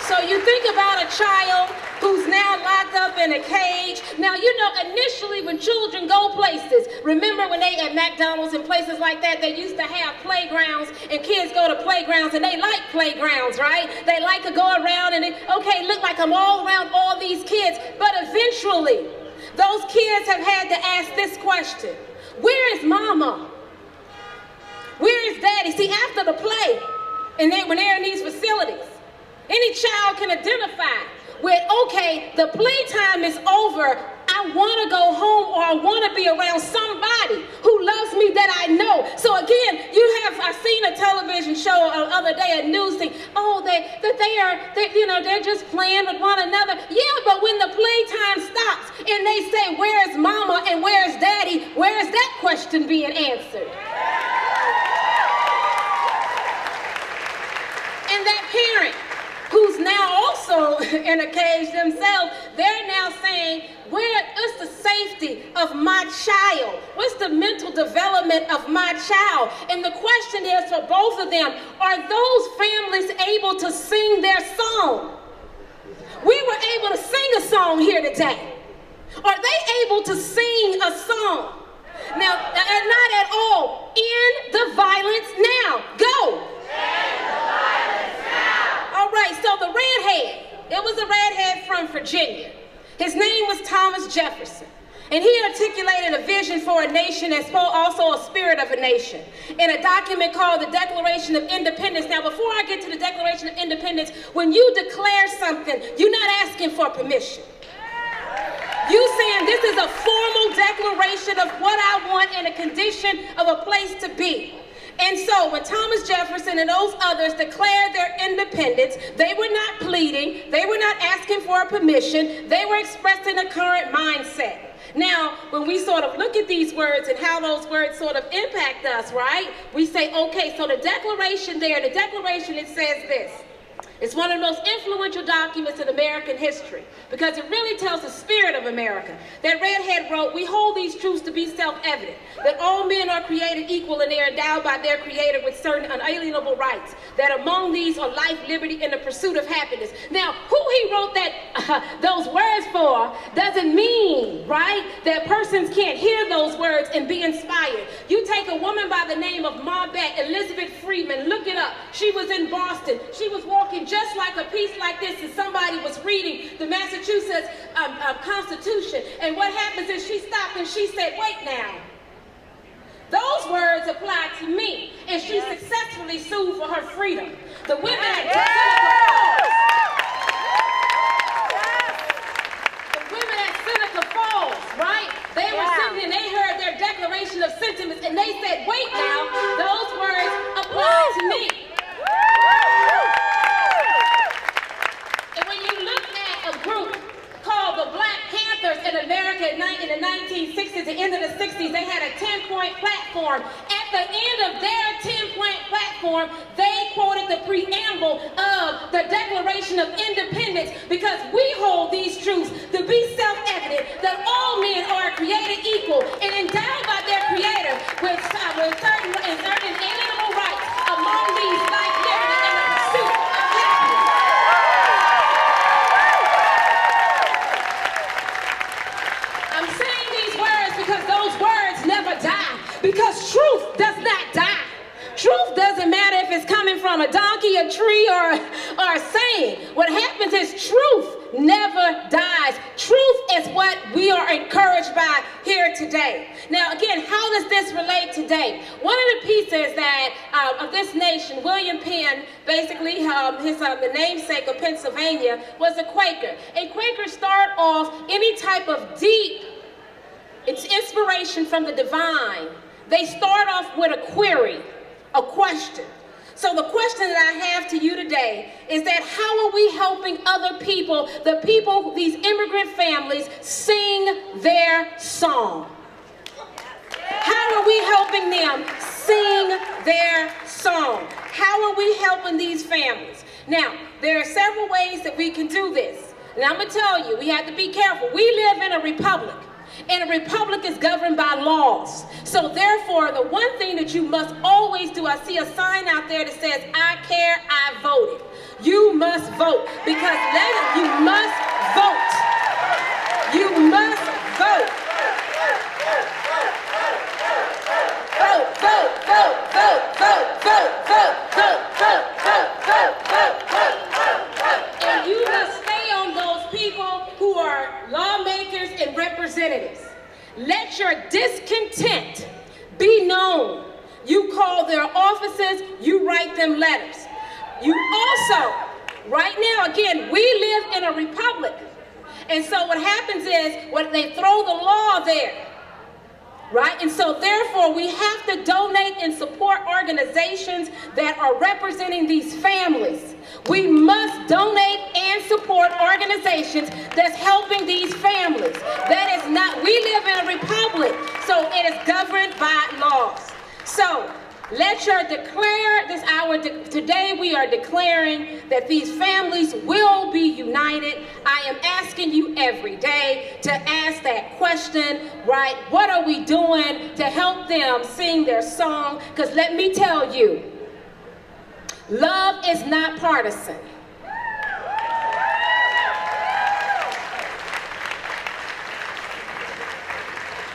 So you think about a child who's now locked up in a cage. Now, you know, initially when children go places, remember when they at McDonald's and places like that, they used to have playgrounds and kids go to playgrounds and they like playgrounds, right? They like to go around and okay, look like I'm all around all these kids. But eventually, those kids have had to ask this question: where is mama? Where is daddy? See, after the play, and then when they're in these facilities, any child can identify with, okay, the playtime is over, I want to go home, or I want to be around somebody who loves tells me that I know. So again, I seen a television show the other day, a news thing. Oh, they're just playing with one another. Yeah, but when the playtime stops and they say, where's mama and where's daddy, where's that question being answered? And that parent, who's now also in a cage themselves, they're now saying, where is the safety of my child? What's the mental development of my child? And the question is for both of them, are those families able to sing their song? We were able to sing a song here today. Are they able to sing a song? Now, not at all. End the violence now. Go. End the violence now. All right, so the redhead, it was a redhead from Virginia. His name was Thomas Jefferson. And he articulated a vision for a nation and also a spirit of a nation in a document called the Declaration of Independence. Now, before I get to the Declaration of Independence, when you declare something, you're not asking for permission. You saying this is a formal declaration of what I want and a condition of a place to be. And so when Thomas Jefferson and those others declared their independence, they were not pleading, they were not asking for permission, they were expressing a current mindset. Now, when we sort of look at these words and how those words sort of impact us, right? We say, okay, so the declaration there, it says this. It's one of the most influential documents in American history because it really tells the spirit of America. That redhead wrote, we hold these truths to be self-evident, that all men are created equal and they are endowed by their Creator with certain unalienable rights, that among these are life, liberty, and the pursuit of happiness. Now, who he wrote those words for doesn't mean, right, that persons can't hear those words and be inspired. You take a woman by the name of Marbette Elizabeth Freeman, look it up. She was in Boston. She was walking just like a piece like this, and somebody was reading the Massachusetts Constitution. And what happens is she stopped and she said, wait now. Those words apply to me. And she successfully sued for her freedom. The women at Seneca Falls, right? They were sitting and they heard their declaration of sentiments and they said, wait now, those words apply to me. And when you look at a group called the Black Panthers in America in the 1960s, the end of the 60s, they had a 10-point platform. At the end of their 10-point platform, they quoted the preamble of the Declaration of Independence because we hold these truths to be self-evident that all men are created equal and endowed by their Creator with certain inalienable rights, among these life, liberty, and the pursuit of happiness. I'm saying these words because those words never die. Because truth does not die. Truth doesn't matter if it's coming from a donkey, a tree, or a saying. What happens is truth never dies. Truth is what we are encouraged by here today. Now, again, how does this relate today? One of the pieces that of this nation, William Penn, basically the namesake of Pennsylvania, was a Quaker. And Quakers start off any type of deep, it's inspiration from the divine. They start off with a query, a question. So the question that I have to you today is that how are we helping other people, the people, these immigrant families, sing their song? How are we helping them sing their song? How are we helping these families? Now, there are several ways that we can do this. And I'm going to tell you, we have to be careful. We live in a republic. And a republic is governed by laws. So therefore, the one thing that you must always do, I see a sign out there that says, I care, I voted. You must vote because you must vote. You must vote. Vote, vote, vote, vote, vote, vote, vote, vote, vote, vote, vote, vote, vote, vote. And you must stay on those people who are lawmakers and representatives. Let your discontent be known. You call their offices, you write them letters. You also, right now, again, we live in a republic. And so what happens is, when they throw the law there, right? And so therefore we have to donate and support organizations that are representing these families. We must donate and support organizations that's helping these families. That is not, we live in a republic, so it is governed by laws. So let your declare this hour, today we are declaring that these families will be united. I am asking you every day to ask that question, right? What are we doing to help them sing their song? Because let me tell you, love is not partisan.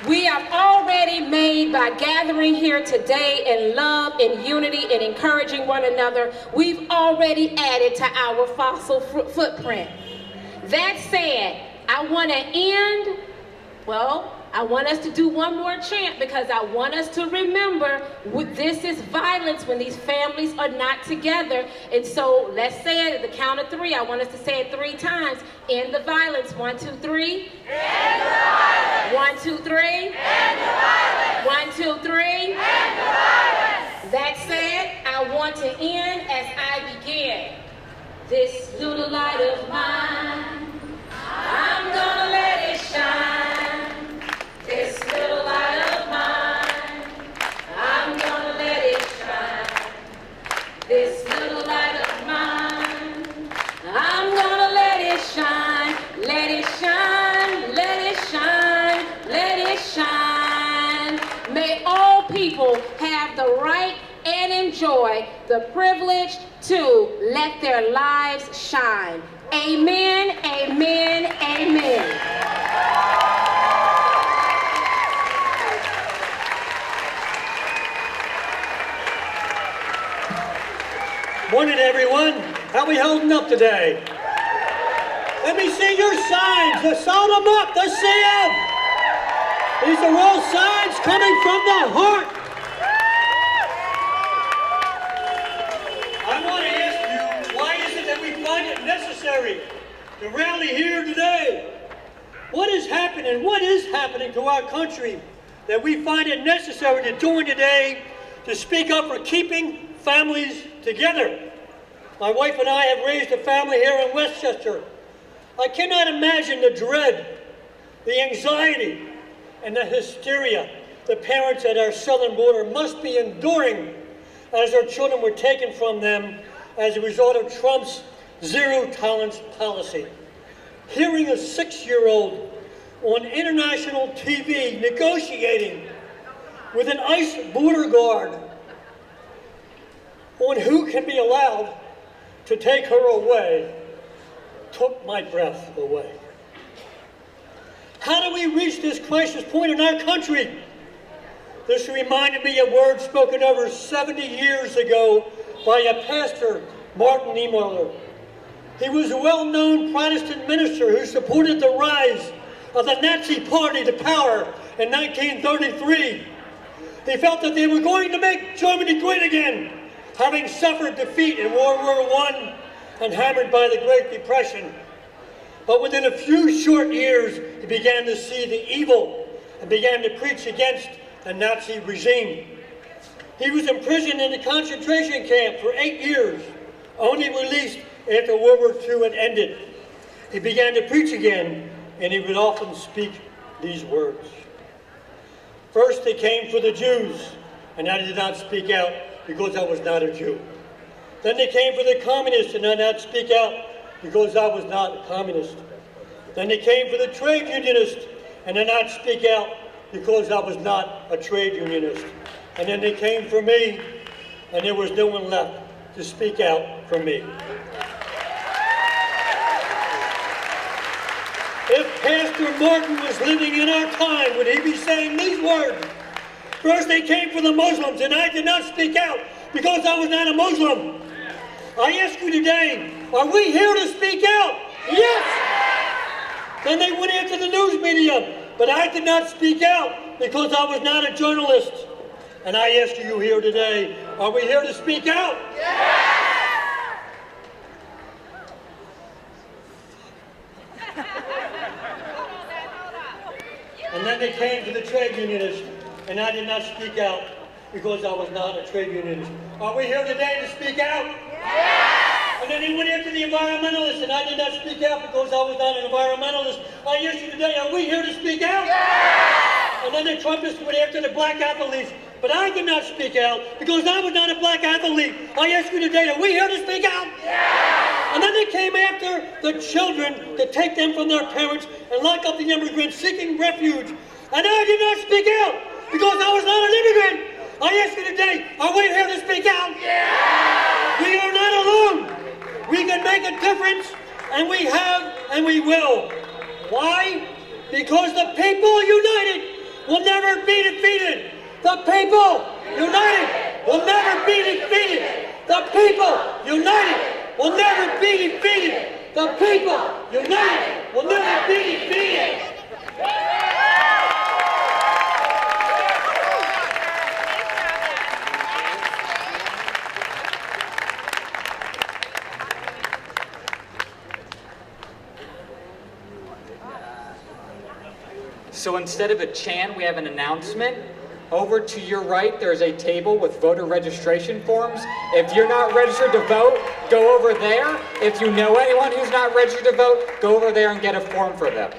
We have already made, by gathering here today in love and unity and encouraging one another, we've already added to our fossil footprint. That said, I want to end, I want us to do one more chant because I want us to remember this is violence when these families are not together. And so let's say it at the count of 3. I want us to say it 3 times. End the violence. 1, 2, 3. End the violence. 1, 2, 3. End the violence. 1, 2, 3. End the violence. That said, I want to end as I begin. This little light of mine, I'm gonna let it shine. This little light of mine, I'm gonna let it shine. This little light of mine, I'm gonna let it shine. Let it shine, let it shine, let it shine. May all people have the right and enjoy the privilege to let their lives shine. Amen, amen, amen. Morning, everyone. How we holding up today? Let me see your signs. Let's hold them up. Let's see them. These are all signs coming from the heart. I want to ask you, why is it that we find it necessary to rally here today? What is happening? What is happening to our country that we find it necessary to join today to speak up for keeping families together? My wife and I have raised a family here in Westchester. I cannot imagine the dread, the anxiety, and the hysteria the parents at our southern border must be enduring as their children were taken from them as a result of Trump's zero-tolerance policy. Hearing a 6-year-old on international TV negotiating with an ICE border guard on who can be allowed to take her away took my breath away. How do we reach this crisis point in our country? This reminded me of words spoken over 70 years ago by a pastor, Martin Niemöller. He was a well-known Protestant minister who supported the rise of the Nazi Party to power in 1933. He felt that they were going to make Germany great again, having suffered defeat in World War I and hammered by the Great Depression. But within a few short years, he began to see the evil and began to preach against the Nazi regime. He was imprisoned in a concentration camp for 8 years, only released after World War II had ended. He began to preach again, and he would often speak these words. First they came for the Jews, and I did not speak out because I was not a Jew. Then they came for the communists, and I did not speak out because I was not a communist. Then they came for the trade unionists, and I did not speak out because I was not a trade unionist. And then they came for me, and there was no one left to speak out for me. If Pastor Martin was living in our time, would he be saying these words? First they came for the Muslims, and I did not speak out because I was not a Muslim. I ask you today, are we here to speak out? Yes! Then they went after the news media, but I did not speak out because I was not a journalist. And I ask you here today, are we here to speak out? Yes! And then they came to the trade unionists, and I did not speak out because I was not a trade unionist. Are we here today to speak out? Yes! And then he went after the environmentalists, and I did not speak out because I was not an environmentalist. I ask you today, are we here to speak out? Yes! And then the Trumpists went after the black athletes, but I did not speak out because I was not a black athlete. I ask you today, are we here to speak out? Yes! And then they came after the children to take them from their parents and lock up the immigrants seeking refuge. And I did not speak out because I was not an immigrant. I ask you today, are we here to speak out? Yes! We are not alone. We can make a difference, and we have, and we will. Why? Because the people united will never be defeated. The people united will never be defeated. The people united will never be defeated. The people united will never be defeated. So instead of a chant, we have an announcement. Over to your right, there's a table with voter registration forms. If you're not registered to vote, go over there. If you know anyone who's not registered to vote, go over there and get a form for them.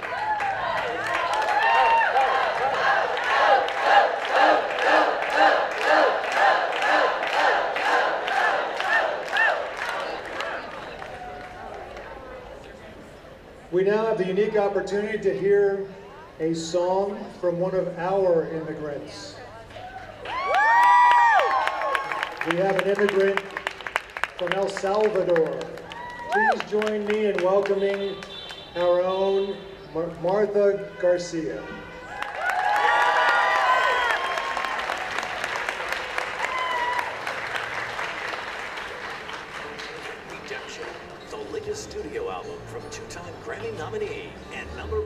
We now have the unique opportunity to hear a song from one of our immigrants. We have an immigrant from El Salvador. Please join me in welcoming our own Martha Garcia. Redemption, the latest studio album from two-time Grammy nominee and number...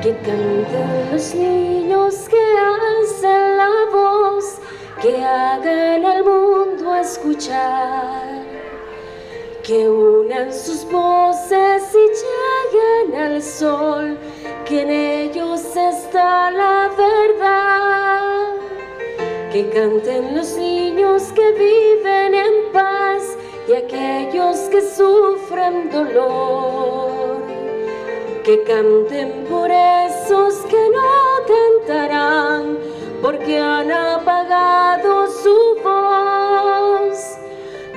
Que canten los niños, que alcen la voz, que hagan al mundo escuchar, que unan sus voces y lleguen al sol, que en ellos está la verdad. Que canten los niños que viven en paz y aquellos que sufren dolor. Que canten por esos que no cantarán, porque han apagado su voz.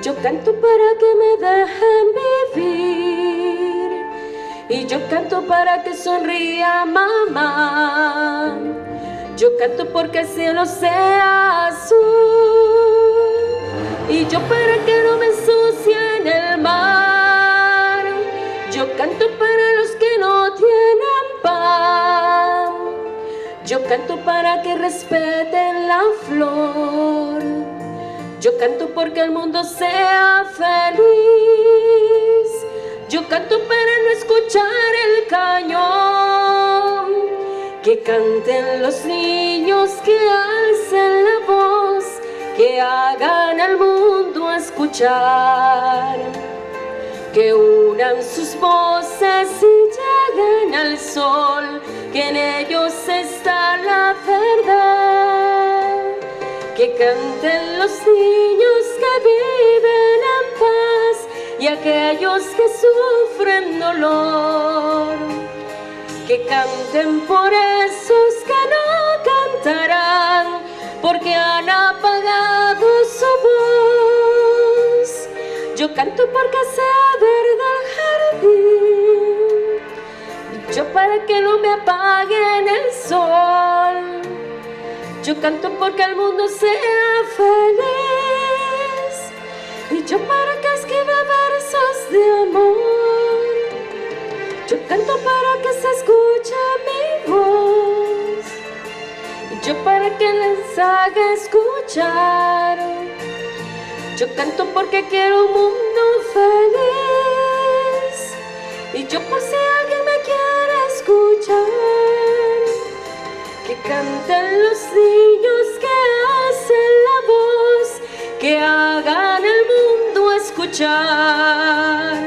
Yo canto para que me dejen vivir, y yo canto para que sonría mamá. Yo canto porque el cielo sea azul, y yo para que no me ensucien el mar. Yo canto para los que no tienen pan. Yo canto para que respeten la flor. Yo canto porque el mundo sea feliz. Yo canto para no escuchar el cañón. Que canten los niños, que alcen la voz, que hagan al mundo escuchar. Que unan sus voces y lleguen al sol, que en ellos está la verdad. Que canten los niños que viven en paz y aquellos que sufren dolor. Que canten por esos que no cantarán, porque han apagado su voz. Yo canto porque sea verde el jardín, yo para que no me apaguen el sol. Yo canto porque el mundo sea feliz, y yo para que escriba versos de amor. Yo canto para que se escuche mi voz, y yo para que les haga escuchar. Yo canto porque quiero un mundo feliz, y yo por si alguien me quiere escuchar. Que canten los niños, que hacen la voz, que hagan el mundo escuchar,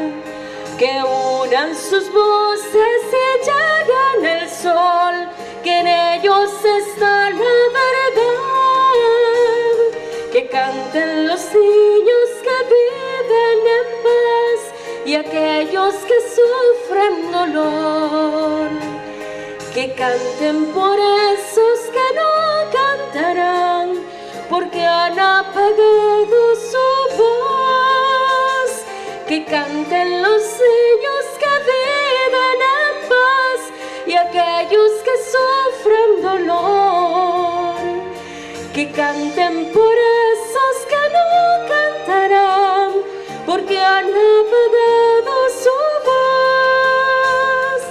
que unan sus voces y lleguen el sol, que en ellos está la verdad, que canten los niños que viven en paz y aquellos que sufren dolor, que canten por esos que no cantarán, porque han apagado su voz, que canten los niños que viven en paz y aquellos que sufren dolor, que canten por esos que no cantarán, porque han apagado su voz,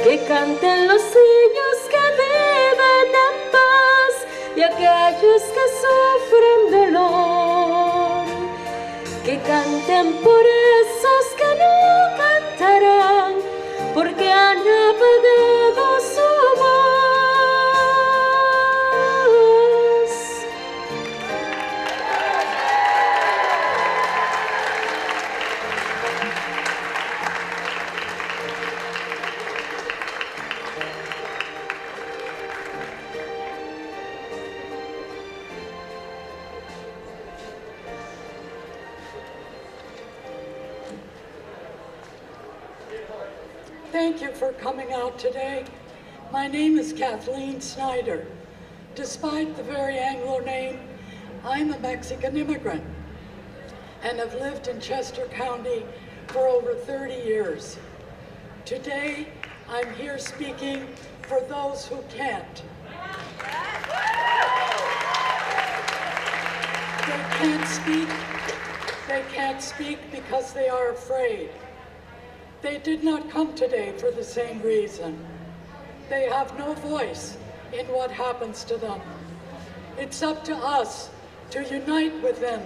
que canten los niños que viven en paz y aquellos que sufren dolor, que canten por esos que no cantarán, porque han apagado su voz. Thank you for coming out today. My name is Kathleen Snyder. Despite the very Anglo name, I'm a Mexican immigrant and have lived in Chester County for over 30 years. Today, I'm here speaking for those who can't. They can't speak because they are afraid. They did not come today for the same reason. They have no voice in what happens to them. It's up to us to unite with them,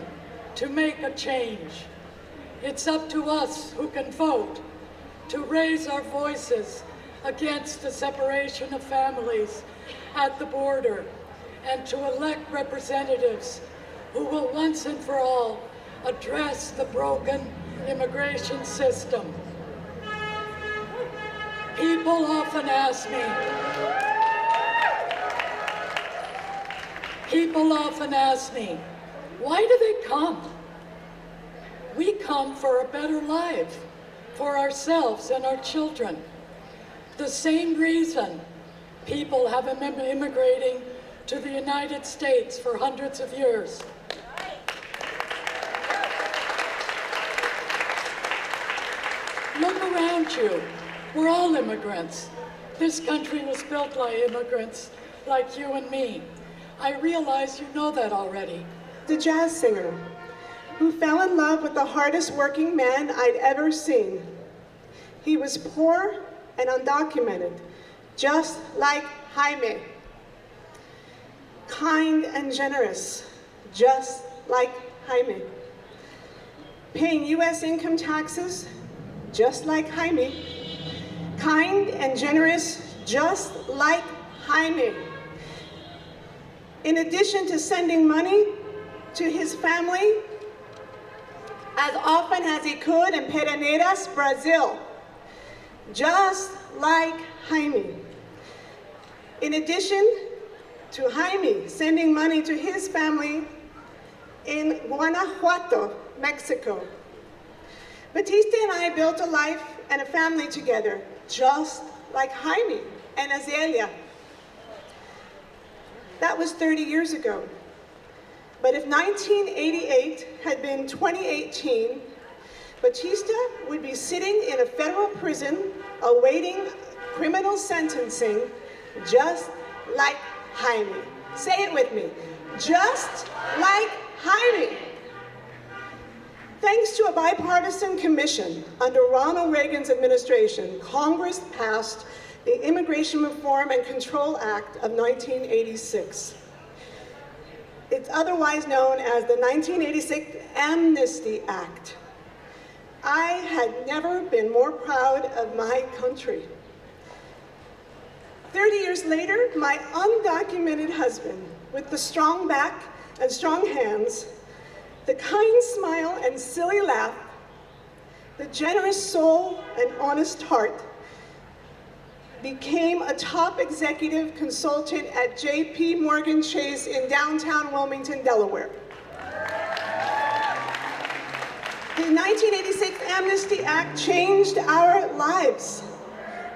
to make a change. It's up to us who can vote to raise our voices against the separation of families at the border and to elect representatives who will once and for all address the broken immigration system. People often ask me, why do they come? We come for a better life, for ourselves and our children. The same reason people have been immigrating to the United States for hundreds of years. Look around you. We're all immigrants. This country was built by immigrants like you and me. I realize you know that already. The jazz singer who fell in love with the hardest working man I'd ever seen. He was poor and undocumented, just like Jaime. Kind and generous, just like Jaime. Paying U.S. income taxes, just like Jaime. Kind and generous, just like Jaime. In addition to sending money to his family as often as he could in Pederneiras, Brazil, just like Jaime. In addition to Jaime sending money to his family in Guanajuato, Mexico, Batista and I built a life and a family together, just like Jaime and Azelia. That was 30 years ago. But if 1988 had been 2018, Batista would be sitting in a federal prison awaiting criminal sentencing, just like Jaime. Say it with me, just like Jaime. Thanks to a bipartisan commission under Ronald Reagan's administration, Congress passed the Immigration Reform and Control Act of 1986. It's otherwise known as the 1986 Amnesty Act. I had never been more proud of my country. 30 years later, my undocumented husband, with the strong back and strong hands, The kind smile and silly laugh, the generous soul and honest heart, became a top executive consultant at J.P. Morgan Chase in downtown Wilmington, Delaware. The 1986 Amnesty Act changed our lives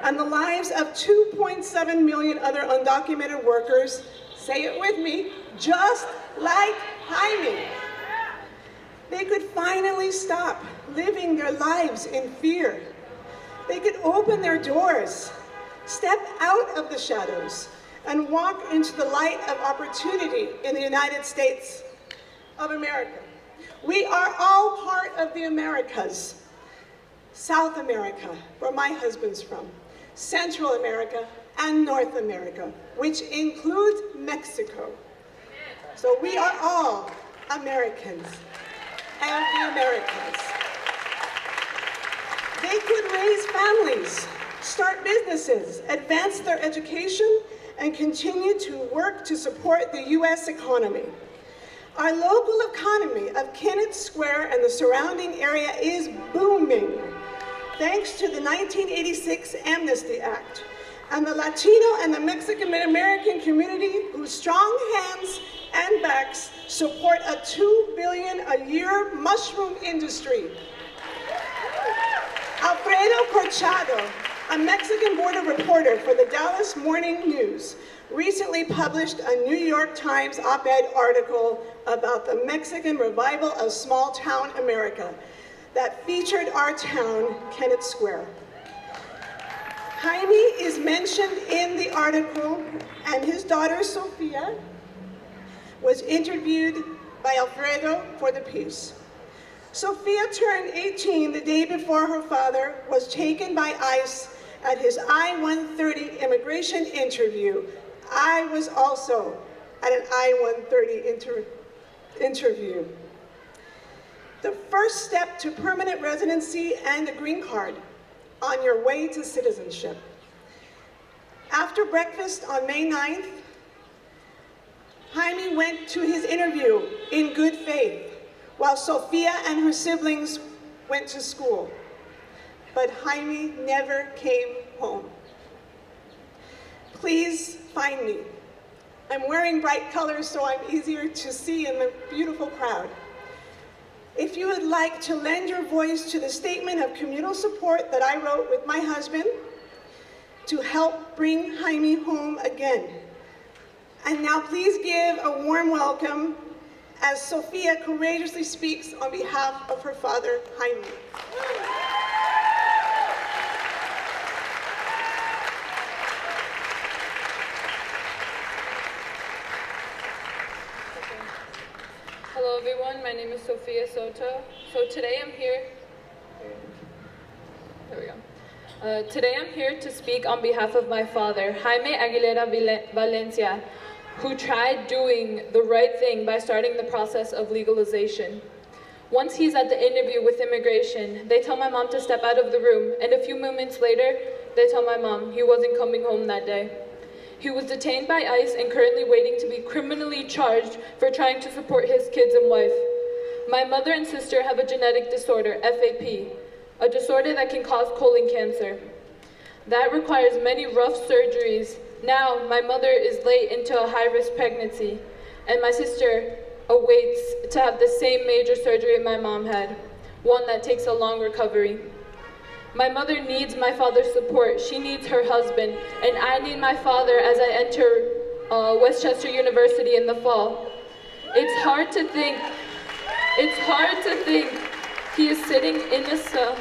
and the lives of 2.7 million other undocumented workers, say it with me, just like Jaime. They could finally stop living their lives in fear. They could open their doors, step out of the shadows, and walk into the light of opportunity in the United States of America. We are all part of the Americas. South America, where my husband's from, Central America, and North America, which includes Mexico. So we are all Americans and the Americans. They could raise families, start businesses, advance their education, and continue to work to support the U.S. economy. Our local economy of Kennett Square and the surrounding area is booming, thanks to the 1986 Amnesty Act and the Latino and the Mexican American community whose strong hands and backs support a $2 billion a year mushroom industry. Alfredo Corchado, a Mexican border reporter for the Dallas Morning News, recently published a New York Times op-ed article about the Mexican revival of small-town America that featured our town, Kennett Square. Jaime is mentioned in the article, and his daughter, Sofia, was interviewed by Alfredo for the piece. Sofia turned 18 the day before her father was taken by ICE at his I-130 immigration interview. I was also at an I-130 interview. The first step to permanent residency and a green card on your way to citizenship. After breakfast on May 9th, Jaime went to his interview in good faith, while Sofia and her siblings went to school. But Jaime never came home. Please find me. I'm wearing bright colors so I'm easier to see in the beautiful crowd. If you would like to lend your voice to the statement of communal support that I wrote with my husband to help bring Jaime home again. And now please give a warm welcome as Sofia courageously speaks on behalf of her father, Jaime. Hello everyone, my name is Sofia Soto. So today I'm here, today I'm here to speak on behalf of my father, Jaime Aguilera Valencia, who tried doing the right thing by starting the process of legalization. Once he's at the interview with immigration, they tell my mom to step out of the room, and a few moments later, they tell my mom he wasn't coming home that day. He was detained by ICE and currently waiting to be criminally charged for trying to support his kids and wife. My mother and sister have a genetic disorder, FAP, a disorder that can cause colon cancer. That requires many rough surgeries. Now, my mother is late into a high-risk pregnancy, and my sister awaits to have the same major surgery my mom had, one that takes a long recovery. My mother needs my father's support. She needs her husband, and I need my father as I enter Westchester University in the fall. It's hard to think he is sitting in a cell.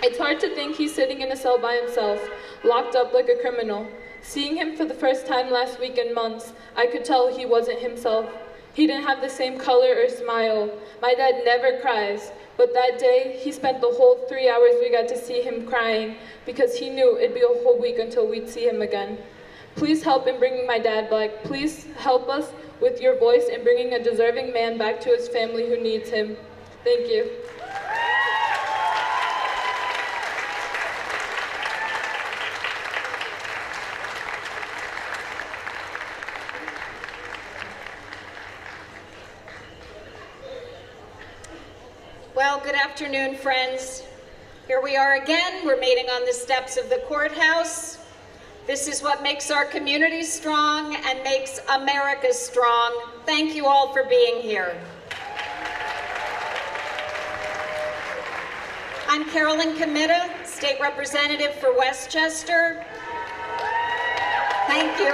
It's hard to think he's sitting in a cell by himself, locked up like a criminal. Seeing him for the first time last week in months, I could tell he wasn't himself. He didn't have the same color or smile. My dad never cries, but that day, he spent the whole 3 hours we got to see him crying because he knew it'd be a whole week until we'd see him again. Please help in bringing my dad back. Please help us with your voice in bringing a deserving man back to his family who needs him. Thank you. afternoon, friends. Here we are again. We're meeting on the steps of the courthouse. This is what makes our community strong and makes America strong. Thank you all for being here. I'm Carolyn Comita, State Representative for Westchester. Thank you.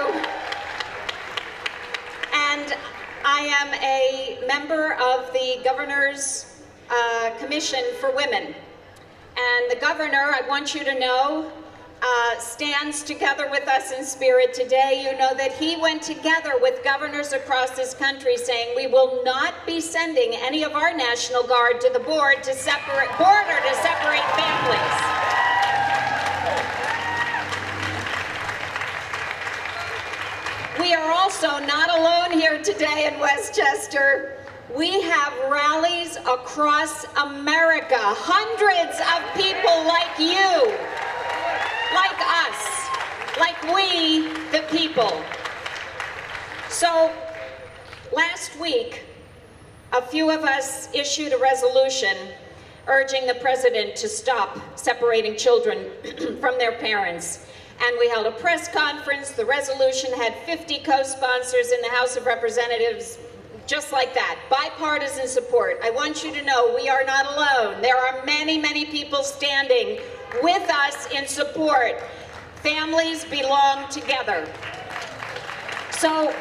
And I am a member of the Governor's Commission for Women. And the governor, I want you to know, stands together with us in spirit today. You know that he went together with governors across this country saying we will not be sending any of our National Guard to the border to separate families. We are also not alone here today in Westchester. We have rallies across America, hundreds of people like you, like us, like we, the people. So last week, a few of us issued a resolution urging the president to stop separating children from their parents. And we held a press conference. The resolution had 50 co-sponsors in the House of Representatives, just like that, bipartisan support. I want you to know we are not alone. There are many, many people standing with us in support. Families belong together. So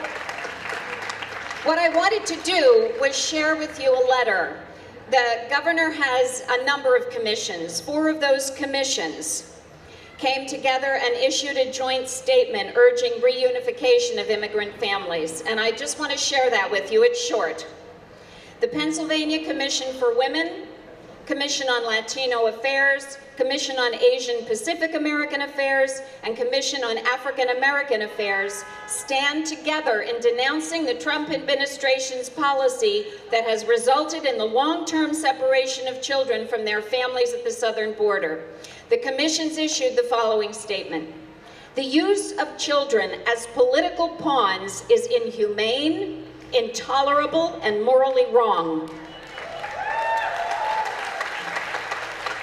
what I wanted to do was share with you a letter. The governor has a number of commissions. 4 of those commissions came together and issued a joint statement urging reunification of immigrant families. And I just want to share that with you. It's short. The Pennsylvania Commission for Women, Commission on Latino Affairs, Commission on Asian Pacific American Affairs, and Commission on African American Affairs stand together in denouncing the Trump administration's policy that has resulted in the long-term separation of children from their families at the southern border. The commissions issued the following statement. The use of children as political pawns is inhumane, intolerable, and morally wrong.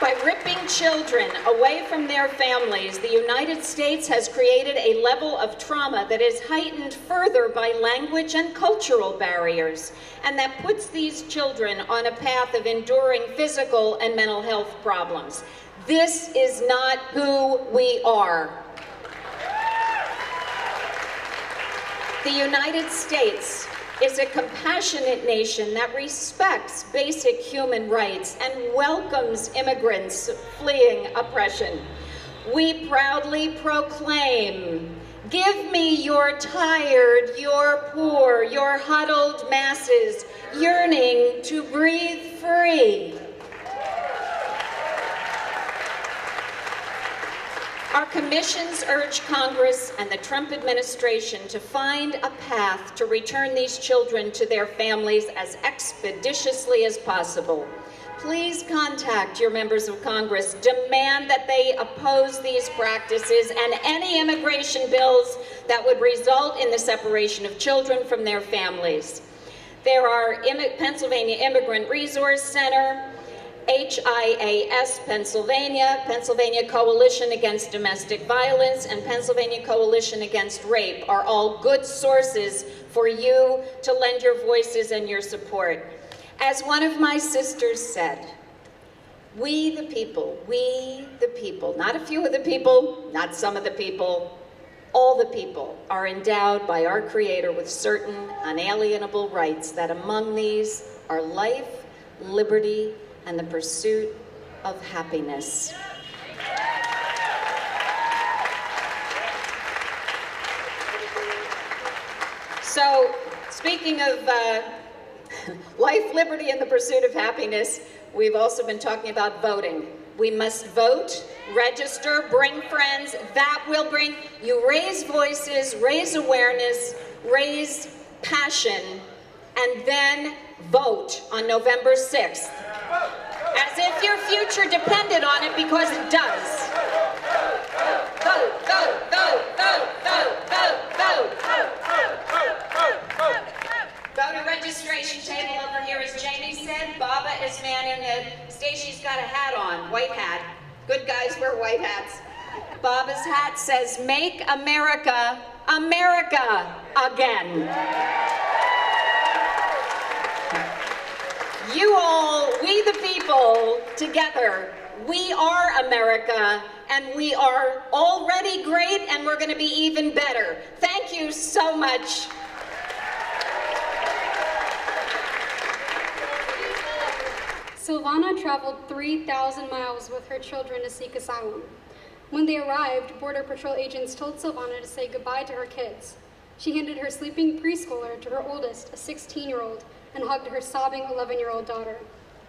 By ripping children away from their families, the United States has created a level of trauma that is heightened further by language and cultural barriers, and that puts these children on a path of enduring physical and mental health problems. This is not who we are. The United States is a compassionate nation that respects basic human rights and welcomes immigrants fleeing oppression. We proudly proclaim, give me your tired, your poor, your huddled masses yearning to breathe free. Our commissions urge Congress and the Trump administration to find a path to return these children to their families as expeditiously as possible. Please contact your members of Congress. Demand that they oppose these practices and any immigration bills that would result in the separation of children from their families. There are Pennsylvania Immigrant Resource Center, HIAS Pennsylvania, Pennsylvania Coalition Against Domestic Violence, and Pennsylvania Coalition Against Rape are all good sources for you to lend your voices and your support. As one of my sisters said, we the people, not a few of the people, not some of the people, all the people are endowed by our Creator with certain unalienable rights that among these are life, liberty, and the pursuit of happiness. So, speaking of life, liberty, and the pursuit of happiness, we've also been talking about voting. We must vote, register, bring friends. That will bring you, raise voices, raise awareness, raise passion, and then vote on November 6th. As if your future depended on it, because it does. Vote, vote, vote, vote, vote, vote, vote. Voter registration table over here, as Jamie said. Baba is manning it. Stacy's got a hat on, white hat. Good guys wear white hats. Baba's hat says, "Make America, America again." You all, we the people, together, we are America, and we are already great, and we're going to be even better. Thank you so much. Silvana traveled 3,000 miles with her children to seek asylum. When they arrived, Border Patrol agents told Silvana to say goodbye to her kids. She handed her sleeping preschooler to her oldest, a 16-year-old, and hugged her sobbing 11-year-old daughter.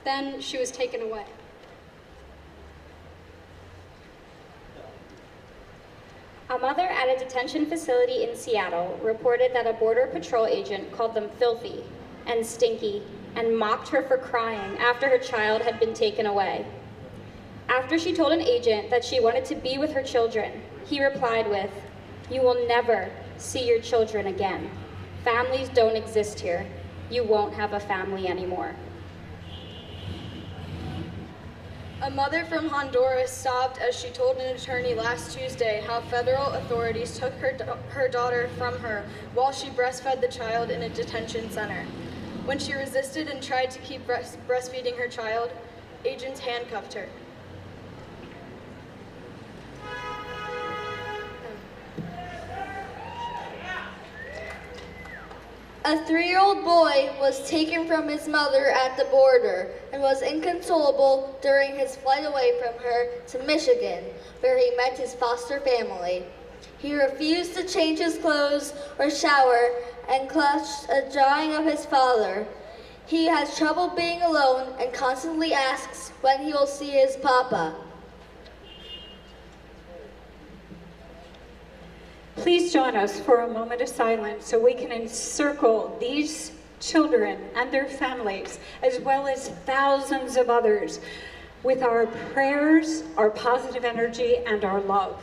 Then she was taken away. A mother at a detention facility in Seattle reported that a Border Patrol agent called them filthy and stinky and mocked her for crying after her child had been taken away. After she told an agent that she wanted to be with her children, he replied with, "You will never see your children again. Families don't exist here. You won't have a family anymore." A mother from Honduras sobbed as she told an attorney last Tuesday how federal authorities took her daughter from her while she breastfed the child in a detention center. When she resisted and tried to keep breastfeeding her child, agents handcuffed her. A 3-year-old boy was taken from his mother at the border and was inconsolable during his flight away from her to Michigan, where he met his foster family. He refused to change his clothes or shower and clutched a drawing of his father. He has trouble being alone and constantly asks when he will see his papa. Please join us for a moment of silence so we can encircle these children and their families, as well as thousands of others, with our prayers, our positive energy, and our love.